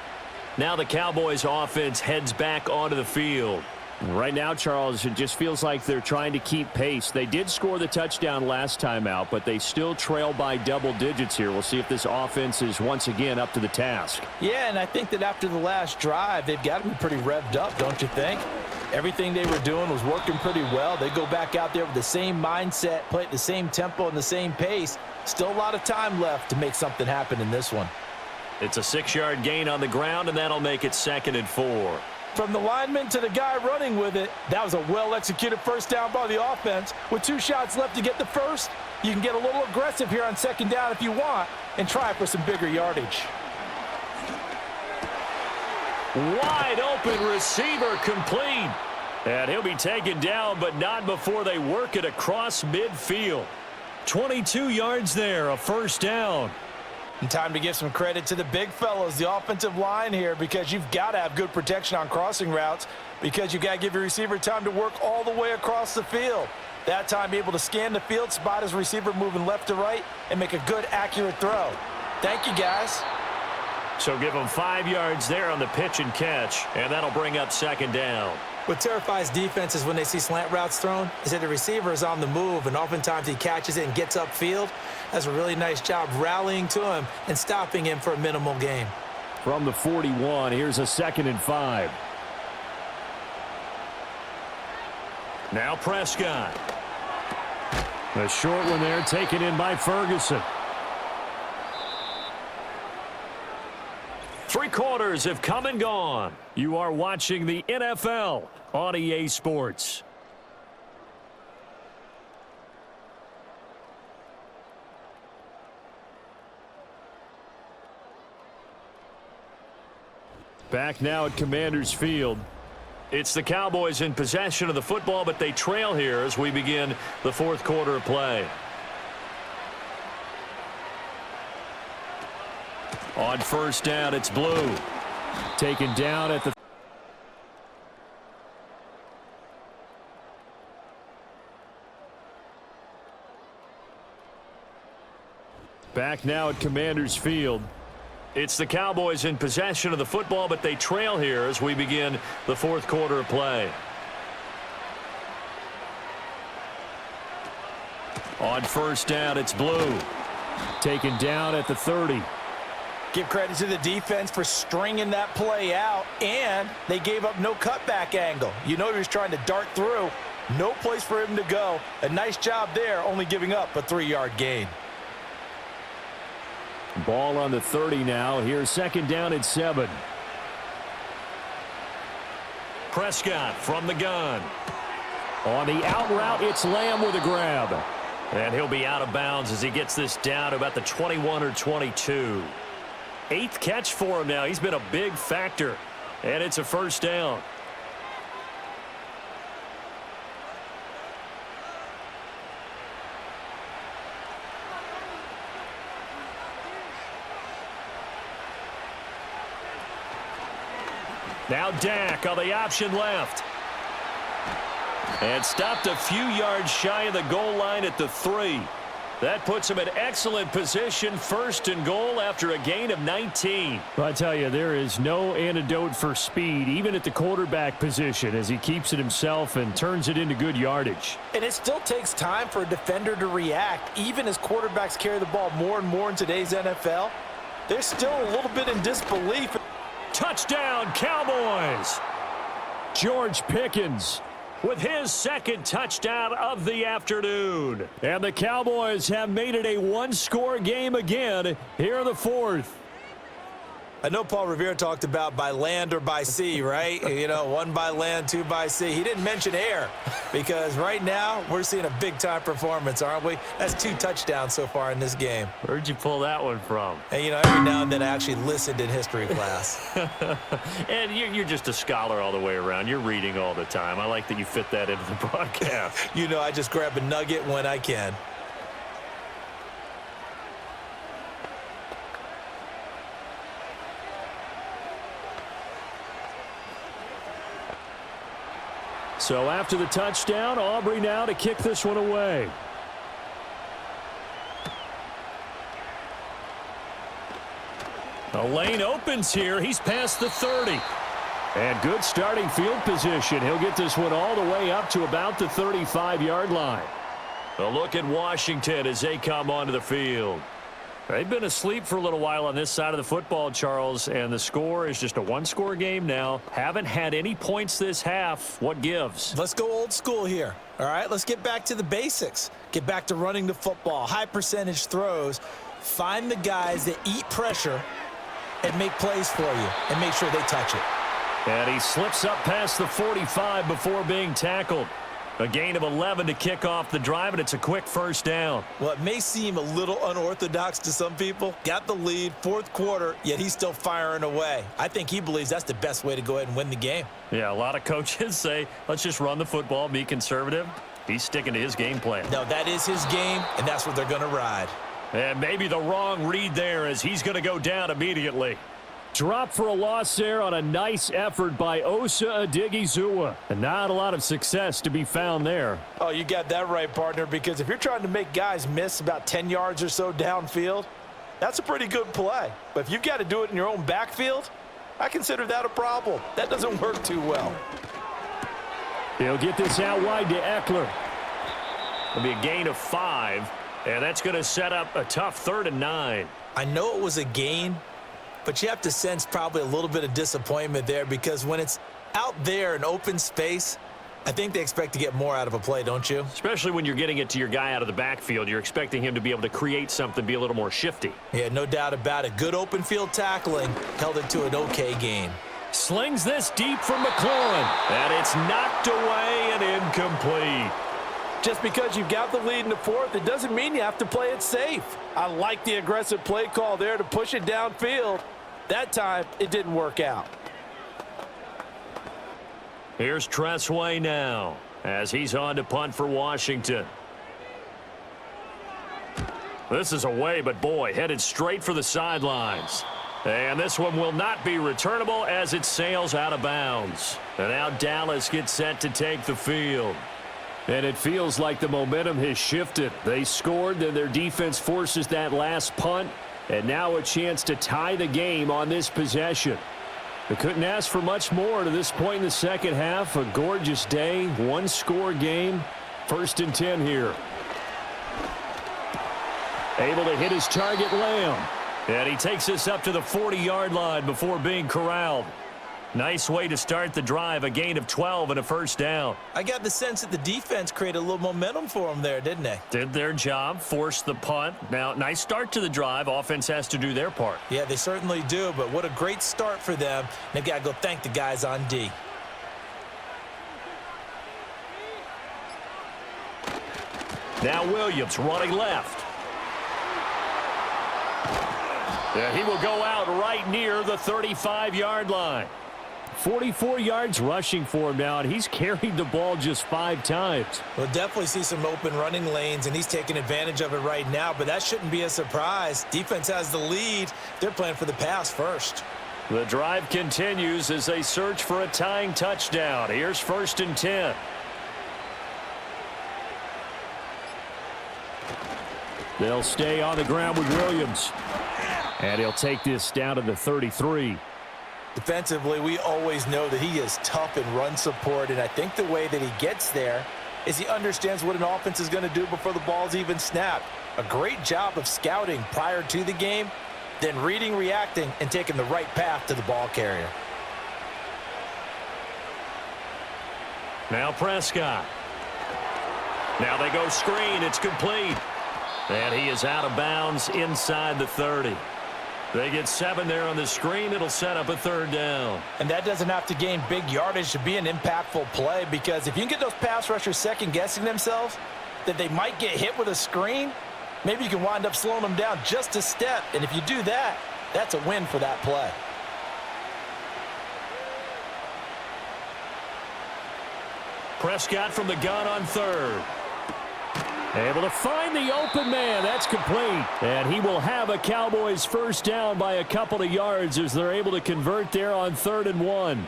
Now the Cowboys offense heads back onto the field. Right now, Charles, it just feels like they're trying to keep pace. They did score the touchdown last time out, but they still trail by double digits here. We'll see if this offense is once again up to the task. Yeah, and I think that after the last drive, they've got to be pretty revved up, don't you think? Everything they were doing was working pretty well. They go back out there with the same mindset, play at the same tempo and the same pace. Still a lot of time left to make something happen in this one. It's a 6-yard gain on the ground, and that'll make it 2nd and 4. From the lineman to the guy running with it, that was a well-executed first down by the offense. With 2 shots left to get the first, you can get a little aggressive here on 2nd down if you want and try for some bigger yardage. Wide open receiver complete. And he'll be taken down, but not before they work it across midfield. 22 yards there, a first down. And time to give some credit to the big fellows, the offensive line here, because you've got to have good protection on crossing routes because you've got to give your receiver time to work all the way across the field. That time, be able to scan the field, spot his receiver moving left to right, and make a good, accurate throw. Thank you, guys. So give them 5 yards there on the pitch and catch, and that'll bring up 2nd down. What terrifies defenses when they see slant routes thrown is that the receiver is on the move, and oftentimes he catches it and gets upfield. Does a really nice job rallying to him and stopping him for a minimal gain. From the 41, here's a 2nd and 5. Now Prescott. A short one there taken in by Ferguson. 3 quarters have come and gone. You are watching the NFL on EA Sports. Back now at Commanders Field. It's the Cowboys in possession of the football, but they trail here as we begin the 4th quarter of play. On first down, it's Blue. Taken down at the... Back now at Commanders Field. It's the Cowboys in possession of the football, but they trail here as we begin the 4th quarter of play. On first down, it's Blue. Taken down at the 30. Give credit to the defense for stringing that play out, and they gave up no cutback angle. You know he was trying to dart through. No place for him to go. A nice job there, only giving up a 3-yard gain. Ball on the 30 now. Here's second down at 7. Prescott from the gun. On the out route, it's Lamb with a grab. And he'll be out of bounds as he gets this down to about the 21 or 22. 8th catch for him now. He's been a big factor. And it's a first down. Now Dak on the option left. And stopped a few yards shy of the goal line at the 3. That puts him in excellent position, 1st and goal after a gain of 19. I tell you, there is no antidote for speed, even at the quarterback position, as he keeps it himself and turns it into good yardage. And it still takes time for a defender to react, even as quarterbacks carry the ball more and more in today's NFL. They're still a little bit in disbelief. Touchdown, Cowboys! George Pickens with his 2nd touchdown of the afternoon. And the Cowboys have made it a 1-score game again here in the 4th. I know Paul Revere talked about by land or by sea, right? You know, 1 by land, 2 by sea. He didn't mention air because right now we're seeing a big-time performance, aren't we? That's 2 touchdowns so far in this game. Where'd you pull that one from? And, you know, every now and then I actually listened in history class. And you're just a scholar all the way around. You're reading all the time. I like that you fit that into the broadcast. You know, I just grab a nugget when I can. So after the touchdown, Aubrey now to kick this one away. The lane opens here. He's past the 30. And good starting field position. He'll get this one all the way up to about the 35-yard line. A look at Washington as they come onto the field. They've been asleep for a little while on this side of the football, Charles, and the score is just a 1-score game now. Haven't had any points this half. What gives? Let's go old school here. All right, let's get back to the basics. Get back to running the football, high percentage throws. Find the guys that eat pressure and make plays for you and make sure they touch it. And he slips up past the 45 before being tackled. A gain of 11 to kick off the drive, and it's a quick first down. Well, it may seem a little unorthodox to some people. Got the lead, 4th quarter, yet he's still firing away. I think he believes that's the best way to go ahead and win the game. Yeah, a lot of coaches say, let's just run the football, be conservative. He's sticking to his game plan. No, that is his game, and that's what they're going to ride. And maybe the wrong read there as he's going to go down immediately. Drop for a loss there on a nice effort by Osa Odighizuwa. And not a lot of success to be found there. Oh, you got that right, partner, because if you're trying to make guys miss about 10 yards or so downfield, that's a pretty good play. But if you've got to do it in your own backfield, I consider that a problem. That doesn't work too well. He'll get this out wide to Eckler. It'll be a gain of 5, and that's going to set up a tough 3rd and 9. I know it was a gain, but you have to sense probably a little bit of disappointment there because when it's out there in open space, I think they expect to get more out of a play, don't you? Especially when you're getting it to your guy out of the backfield. You're expecting him to be able to create something, be a little more shifty. Yeah, no doubt about it. Good open field tackling held it to an okay gain. Slings this deep from McLaurin, and it's knocked away and incomplete. Just because you've got the lead in the 4th, it doesn't mean you have to play it safe. I like the aggressive play call there to push it downfield. That time, it didn't work out. Here's Tressway now as he's on to punt for Washington. This is away, but boy, headed straight for the sidelines. And this one will not be returnable as it sails out of bounds. And now Dallas gets set to take the field. And it feels like the momentum has shifted. They scored, then their defense forces that last punt, and now a chance to tie the game on this possession. They couldn't ask for much more to this point in the second half. A gorgeous day, 1-score game, 1st and 10 here. Able to hit his target, Lamb. And he takes us up to the 40-yard line before being corralled. Nice way to start the drive, a gain of 12 and a first down. I got the sense that the defense created a little momentum for them there, didn't they? Did their job, forced the punt. Now, nice start to the drive. Offense has to do their part. Yeah, they certainly do, but what a great start for them. They've got to go thank the guys on D. Now Williams running left. Yeah, he will go out right near the 35-yard line. 44 yards rushing for him now, and he's carried the ball just 5 times. We'll definitely see some open running lanes, and he's taking advantage of it right now, but that shouldn't be a surprise. Defense has the lead. They're playing for the pass first. The drive continues as they search for a tying touchdown. Here's 1st and 10. They'll stay on the ground with Williams. And he'll take this down to the 33. Defensively, we always know that he is tough in run support, and I think the way that he gets there is he understands what an offense is going to do before the ball's even snapped. A great job of scouting prior to the game, then reading, reacting, and taking the right path to the ball carrier. Now Prescott. Now they go screen. It's complete. And he is out of bounds inside the 30. They get 7 there on the screen. It'll set up a 3rd down. And that doesn't have to gain big yardage to be an impactful play, because if you can get those pass rushers second-guessing themselves that they might get hit with a screen, maybe you can wind up slowing them down just a step. And if you do that, that's a win for that play. Prescott from the gun on 3rd. Able to find the open man. That's complete. And he will have a Cowboys first down by a couple of yards as they're able to convert there on 3rd and 1.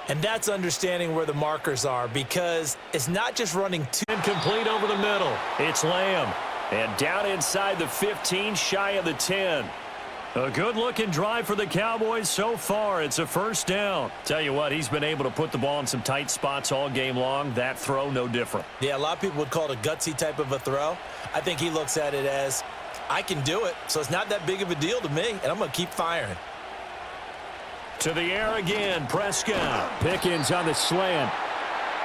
And that's understanding where the markers are, because it's not just running two. Incomplete over the middle. It's Lamb. And down inside the 15, shy of the 10. A good-looking drive for the Cowboys so far. It's a first down. Tell you what, he's been able to put the ball in some tight spots all game long. That throw, no different. Yeah, a lot of people would call it a gutsy type of a throw. I think he looks at it as, I can do it, so it's not that big of a deal to me, and I'm going to keep firing. To the air again, Prescott. Pickens on the slant.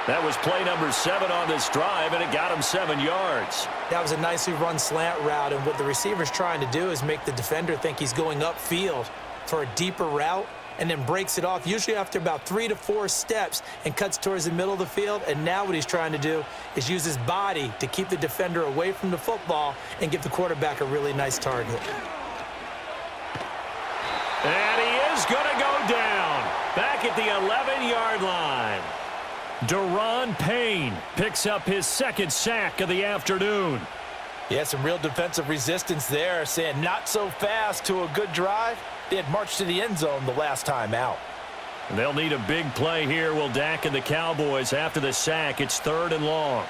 That was play number 7 on this drive, and it got him 7 yards. That was a nicely run slant route, and what the receiver's trying to do is make the defender think he's going upfield for a deeper route, and then breaks it off, usually after about 3 to 4 steps, and cuts towards the middle of the field. And now what he's trying to do is use his body to keep the defender away from the football and give the quarterback a really nice target. And he is going to go down back at the 11-yard line. Deron Payne picks up his 2nd sack of the afternoon. Yeah, some real defensive resistance there, saying not so fast to a good drive. They had marched to the end zone the last time out. And they'll need a big play here, will Dak and the Cowboys after the sack. It's 3rd and long.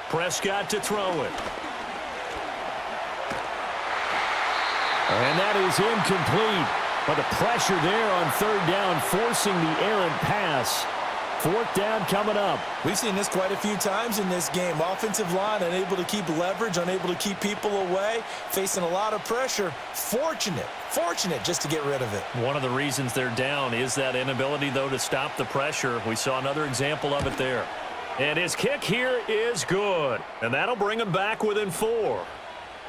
Prescott to throw it. And that is incomplete. But the pressure there on 3rd down, forcing the errant pass. 4th down coming up. We've seen this quite a few times in this game. Offensive line unable to keep leverage, unable to keep people away, facing a lot of pressure. Fortunate just to get rid of it. One of the reasons they're down is that inability, though, to stop the pressure. We saw another example of it there. And his kick here is good. And that'll bring him back within 4.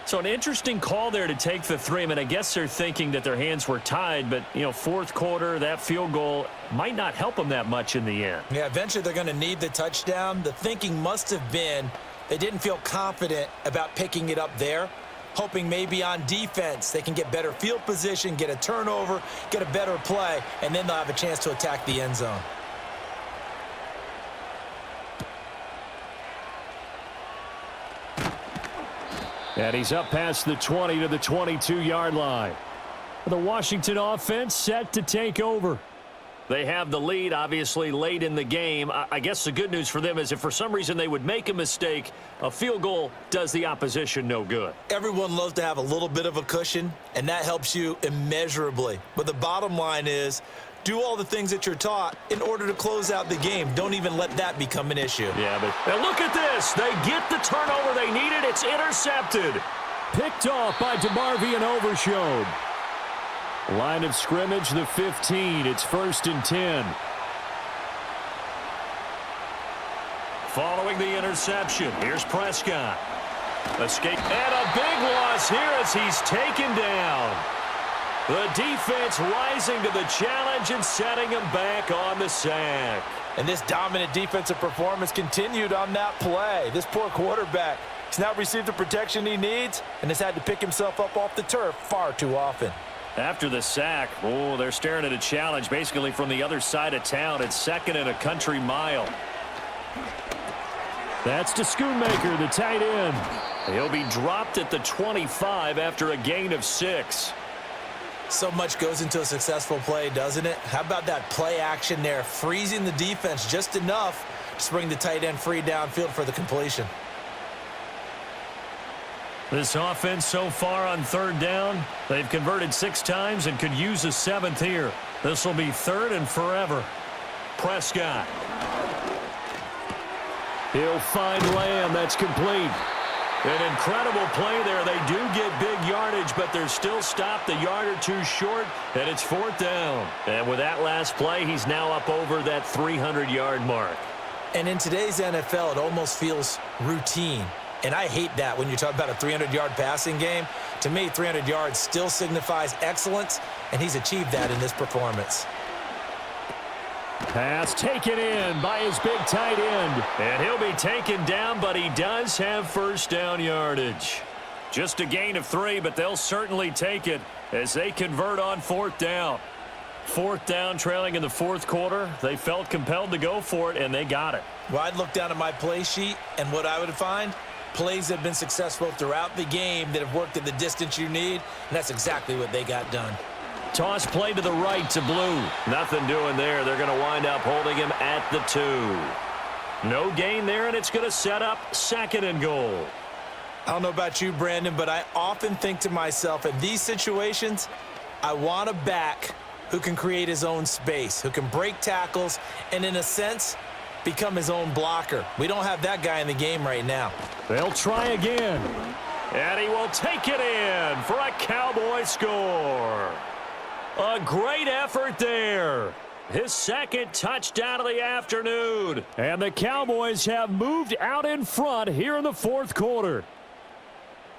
So an interesting call there to take the 3. I mean, I guess they're thinking that their hands were tied, but, 4th quarter, that field goal might not help them that much in the end. Yeah, eventually they're going to need the touchdown. The thinking must have been they didn't feel confident about picking it up there, hoping maybe on defense they can get better field position, get a turnover, get a better play, and then they'll have a chance to attack the end zone. And he's up past the 20 to the 22-yard line. The Washington offense set to take over. They have the lead, obviously, late in the game. I guess the good news for them is if for some reason they would make a mistake, a field goal does the opposition no good. Everyone loves to have a little bit of a cushion, and that helps you immeasurably. But the bottom line is Do all the things that you're taught in order to close out the game. Don't even let that become an issue. Yeah, but and look at this. They get the turnover they needed. It's intercepted. Picked off by DeMarvion Overshowed. Line of scrimmage, the 15. It's 1st and 10. Following the interception, here's Prescott. Escape. And a big loss here as he's taken down. The defense rising to the challenge and setting him back on the sack. And this dominant defensive performance continued on that play. This poor quarterback has now received the protection he needs and has had to pick himself up off the turf far too often. After the sack, they're staring at a challenge basically from the other side of town. It's 2nd and a country mile. That's to Schoonmaker, the tight end. He'll be dropped at the 25 after a gain of 6. So much goes into a successful play, doesn't it? How about that play action there, freezing the defense just enough to bring the tight end free downfield for the completion. This offense so far on 3rd down, they've converted 6 times and could use a 7th here. This will be 3rd and forever. Prescott. He'll find Lamb. That's complete. An incredible play there. They do get big yardage, but they're still stopped a yard or two short, and it's 4th down. And with that last play, he's now up over that 300-yard mark. And in today's NFL, it almost feels routine. And I hate that when you talk about a 300-yard passing game. To me, 300 yards still signifies excellence, and he's achieved that in this performance. Pass taken in by his big tight end. And he'll be taken down, but he does have 1st down yardage. Just a gain of 3, but they'll certainly take it as they convert on 4th down. 4th down, trailing in the 4th quarter. They felt compelled to go for it, and they got it. Well, I'd look down at my play sheet, and what I would find, plays that have been successful throughout the game that have worked at the distance you need, and that's exactly what they got done. Toss play to the right to Blue. Nothing doing there. They're going to wind up holding him at the 2. No gain there, and it's going to set up 2nd and goal. I don't know about you, Brandon, but I often think to myself, in these situations, I want a back who can create his own space, who can break tackles, and in a sense, become his own blocker. We don't have that guy in the game right now. They'll try again. And he will take it in for a Cowboy score. A great effort there. His 2nd touchdown of the afternoon. And the Cowboys have moved out in front here in the 4th quarter.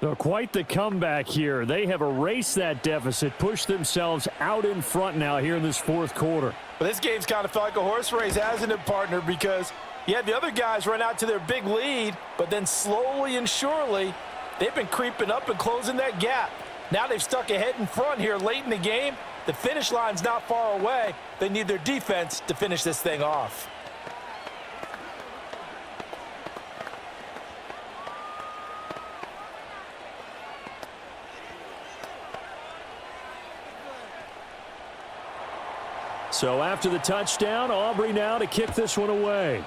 So quite the comeback here. They have erased that deficit, pushed themselves out in front now here in this 4th quarter. But this game's kind of felt like a horse race, hasn't it, partner? Because you had the other guys run out to their big lead, but then slowly and surely, they've been creeping up and closing that gap. Now they've stuck ahead in front here late in the game. The finish line's not far away. They need their defense to finish this thing off. So after the touchdown, Aubrey now to kick this one away.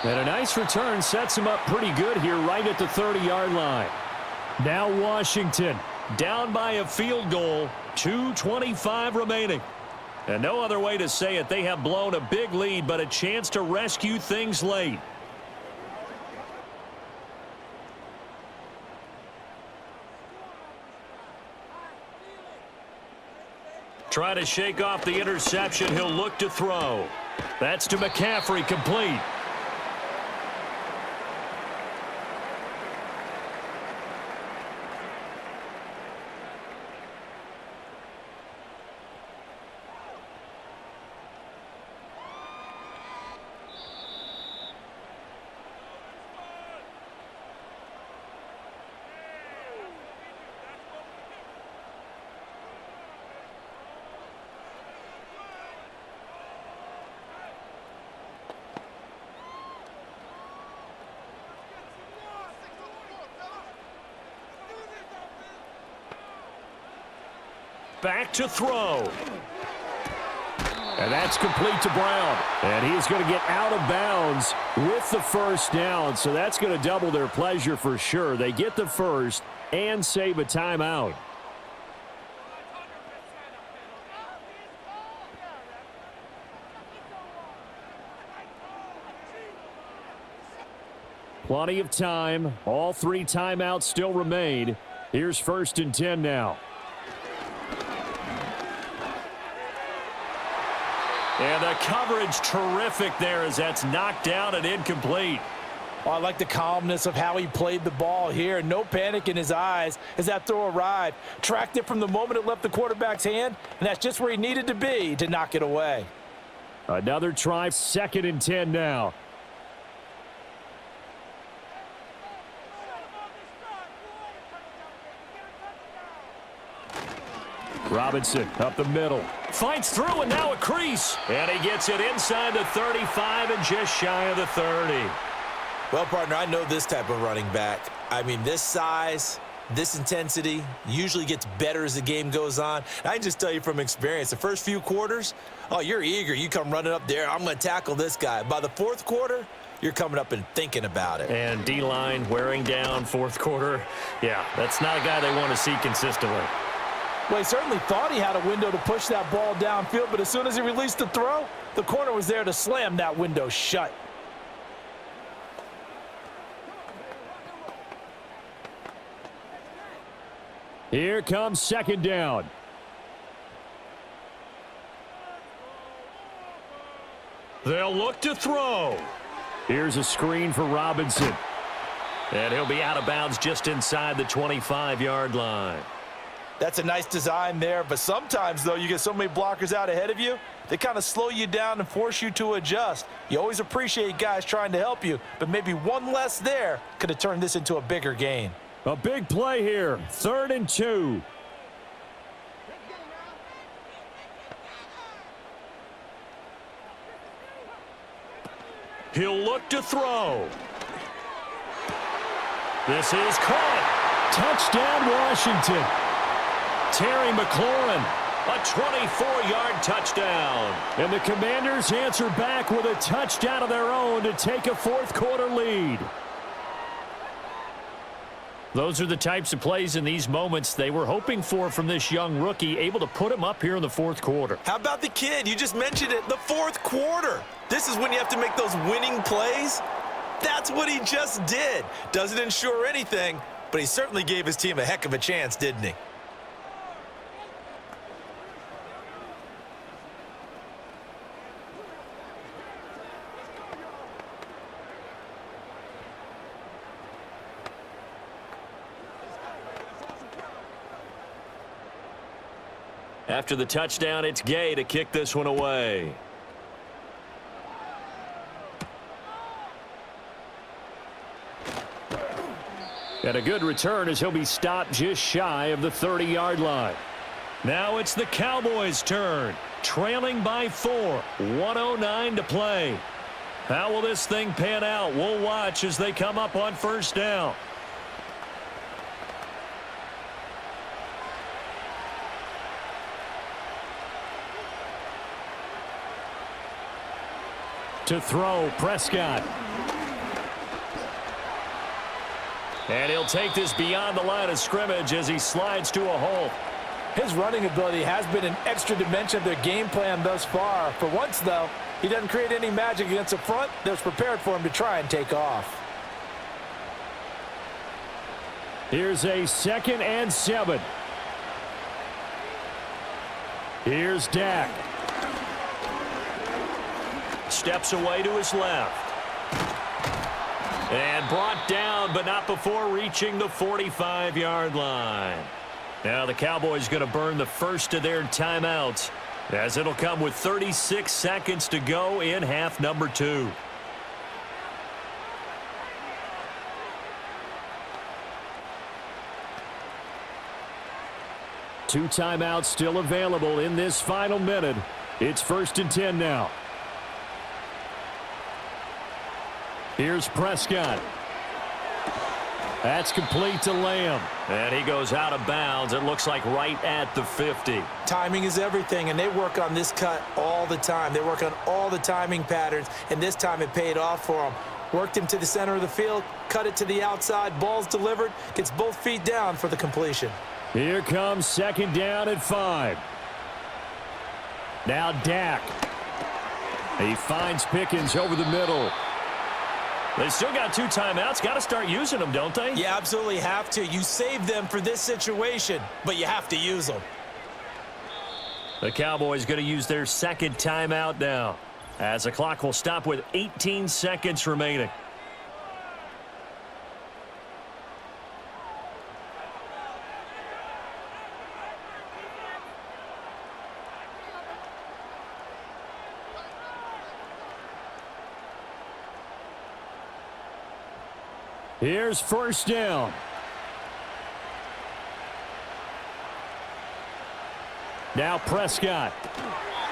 And a nice return sets him up pretty good here right at the 30-yard line. Now Washington down by a field goal, 2:25 remaining. And no other way to say it, they have blown a big lead, but a chance to rescue things late. Try to shake off the interception. He'll look to throw. That's to McCaffrey, complete. Back to throw. And that's complete to Brown. And he is going to get out of bounds with the first down. So that's going to double their pleasure for sure. They get the first and save a timeout. Plenty of time. All 3 timeouts still remain. Here's 1st and 10 now. And the coverage terrific there as that's knocked down and incomplete. Oh, I like the calmness of how he played the ball here. No panic in his eyes as that throw arrived. Tracked it from the moment it left the quarterback's hand, and that's just where he needed to be to knock it away. Another try, 2nd and 10 now. Robinson up the middle. Fights through and now a crease. And he gets it inside the 35 and just shy of the 30. Well, partner, I know this type of running back. I mean, this size, this intensity usually gets better as the game goes on. And I can just tell you from experience, the first few quarters, oh, you're eager. You come running up there. I'm going to tackle this guy. By the 4th quarter, you're coming up and thinking about it. And D-line wearing down 4th quarter. Yeah, that's not a guy they want to see consistently. Well, he certainly thought he had a window to push that ball downfield, but as soon as he released the throw, the corner was there to slam that window shut. Here comes 2nd down. They'll look to throw. Here's a screen for Robinson. And he'll be out of bounds just inside the 25-yard line. That's a nice design there, but sometimes, though, you get so many blockers out ahead of you, they kind of slow you down and force you to adjust. You always appreciate guys trying to help you, but maybe one less there could have turned this into a bigger gain. A big play here, 3rd and 2. He'll look to throw. This is caught. Touchdown, Washington. Terry McLaurin, a 24-yard touchdown. And the Commanders answer back with a touchdown of their own to take a 4th quarter lead. Those are the types of plays in these moments they were hoping for from this young rookie, able to put him up here in the 4th quarter. How about the kid? You just mentioned it, the 4th quarter. This is when you have to make those winning plays. That's what he just did. Doesn't ensure anything, but he certainly gave his team a heck of a chance, didn't he? After the touchdown, it's Gay to kick this one away. And a good return as he'll be stopped just shy of the 30-yard line. Now it's the Cowboys' turn, trailing by 4, 1:09 to play. How will this thing pan out? We'll watch as they come up on 1st down. To throw, Prescott. And he'll take this beyond the line of scrimmage as he slides to a hole. His running ability has been an extra dimension of their game plan thus far. For once, though, he doesn't create any magic against the front that's prepared for him to try and take off. Here's a 2nd and 7. Here's Dak. Steps away to his left. And brought down, but not before reaching the 45-yard line. Now the Cowboys going to burn the first of their timeouts, as it'll come with 36 seconds to go in half number 2. Two timeouts still available in this final minute. It's 1st and 10 now. Here's Prescott. That's complete to Lamb. And he goes out of bounds. It looks like right at the 50. Timing is everything, and they work on this cut all the time. They work on all the timing patterns, and this time it paid off for them. Worked him to the center of the field, cut it to the outside, ball's delivered, gets both feet down for the completion. Here comes second down at 5. Now Dak. He finds Pickens over the middle. They still got 2 timeouts. Got to start using them, don't they? You absolutely have to. You save them for this situation, but you have to use them. The Cowboys going to use their second timeout now, as the clock will stop with 18 seconds remaining. Here's first down. Now Prescott.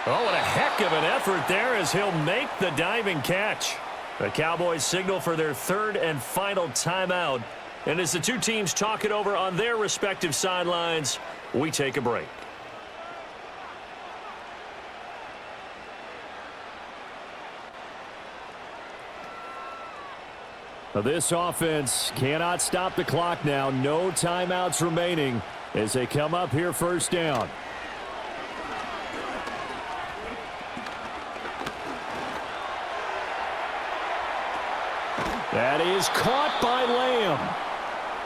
Oh, what a heck of an effort there as he'll make the diving catch. The Cowboys signal for their third and final timeout. And as the two teams talk it over on their respective sidelines, we take a break. This offense cannot stop the clock now. No timeouts remaining as they come up here first down. That is caught by Lamb.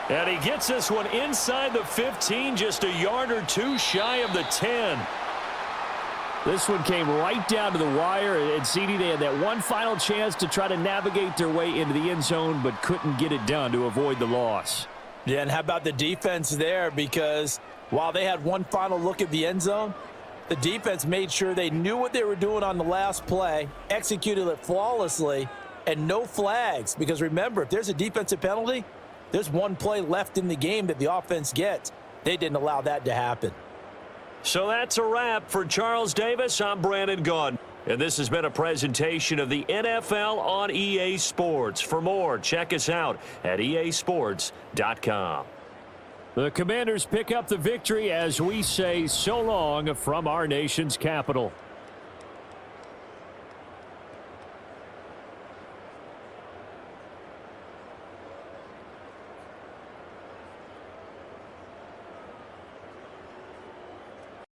And he gets this one inside the 15, just a yard or two shy of the 10. This one came right down to the wire, and CD, they had that one final chance to try to navigate their way into the end zone, but couldn't get it done to avoid the loss. Yeah, and how about the defense there? Because while they had one final look at the end zone, the defense made sure they knew what they were doing on the last play, executed it flawlessly, and no flags. Because remember, if there's a defensive penalty, there's one play left in the game that the offense gets. They didn't allow that to happen. So that's a wrap for Charles Davis. I'm Brandon Gaudin. And this has been a presentation of the NFL on EA Sports. For more, check us out at easports.com. The Commanders pick up the victory as we say so long from our nation's capital.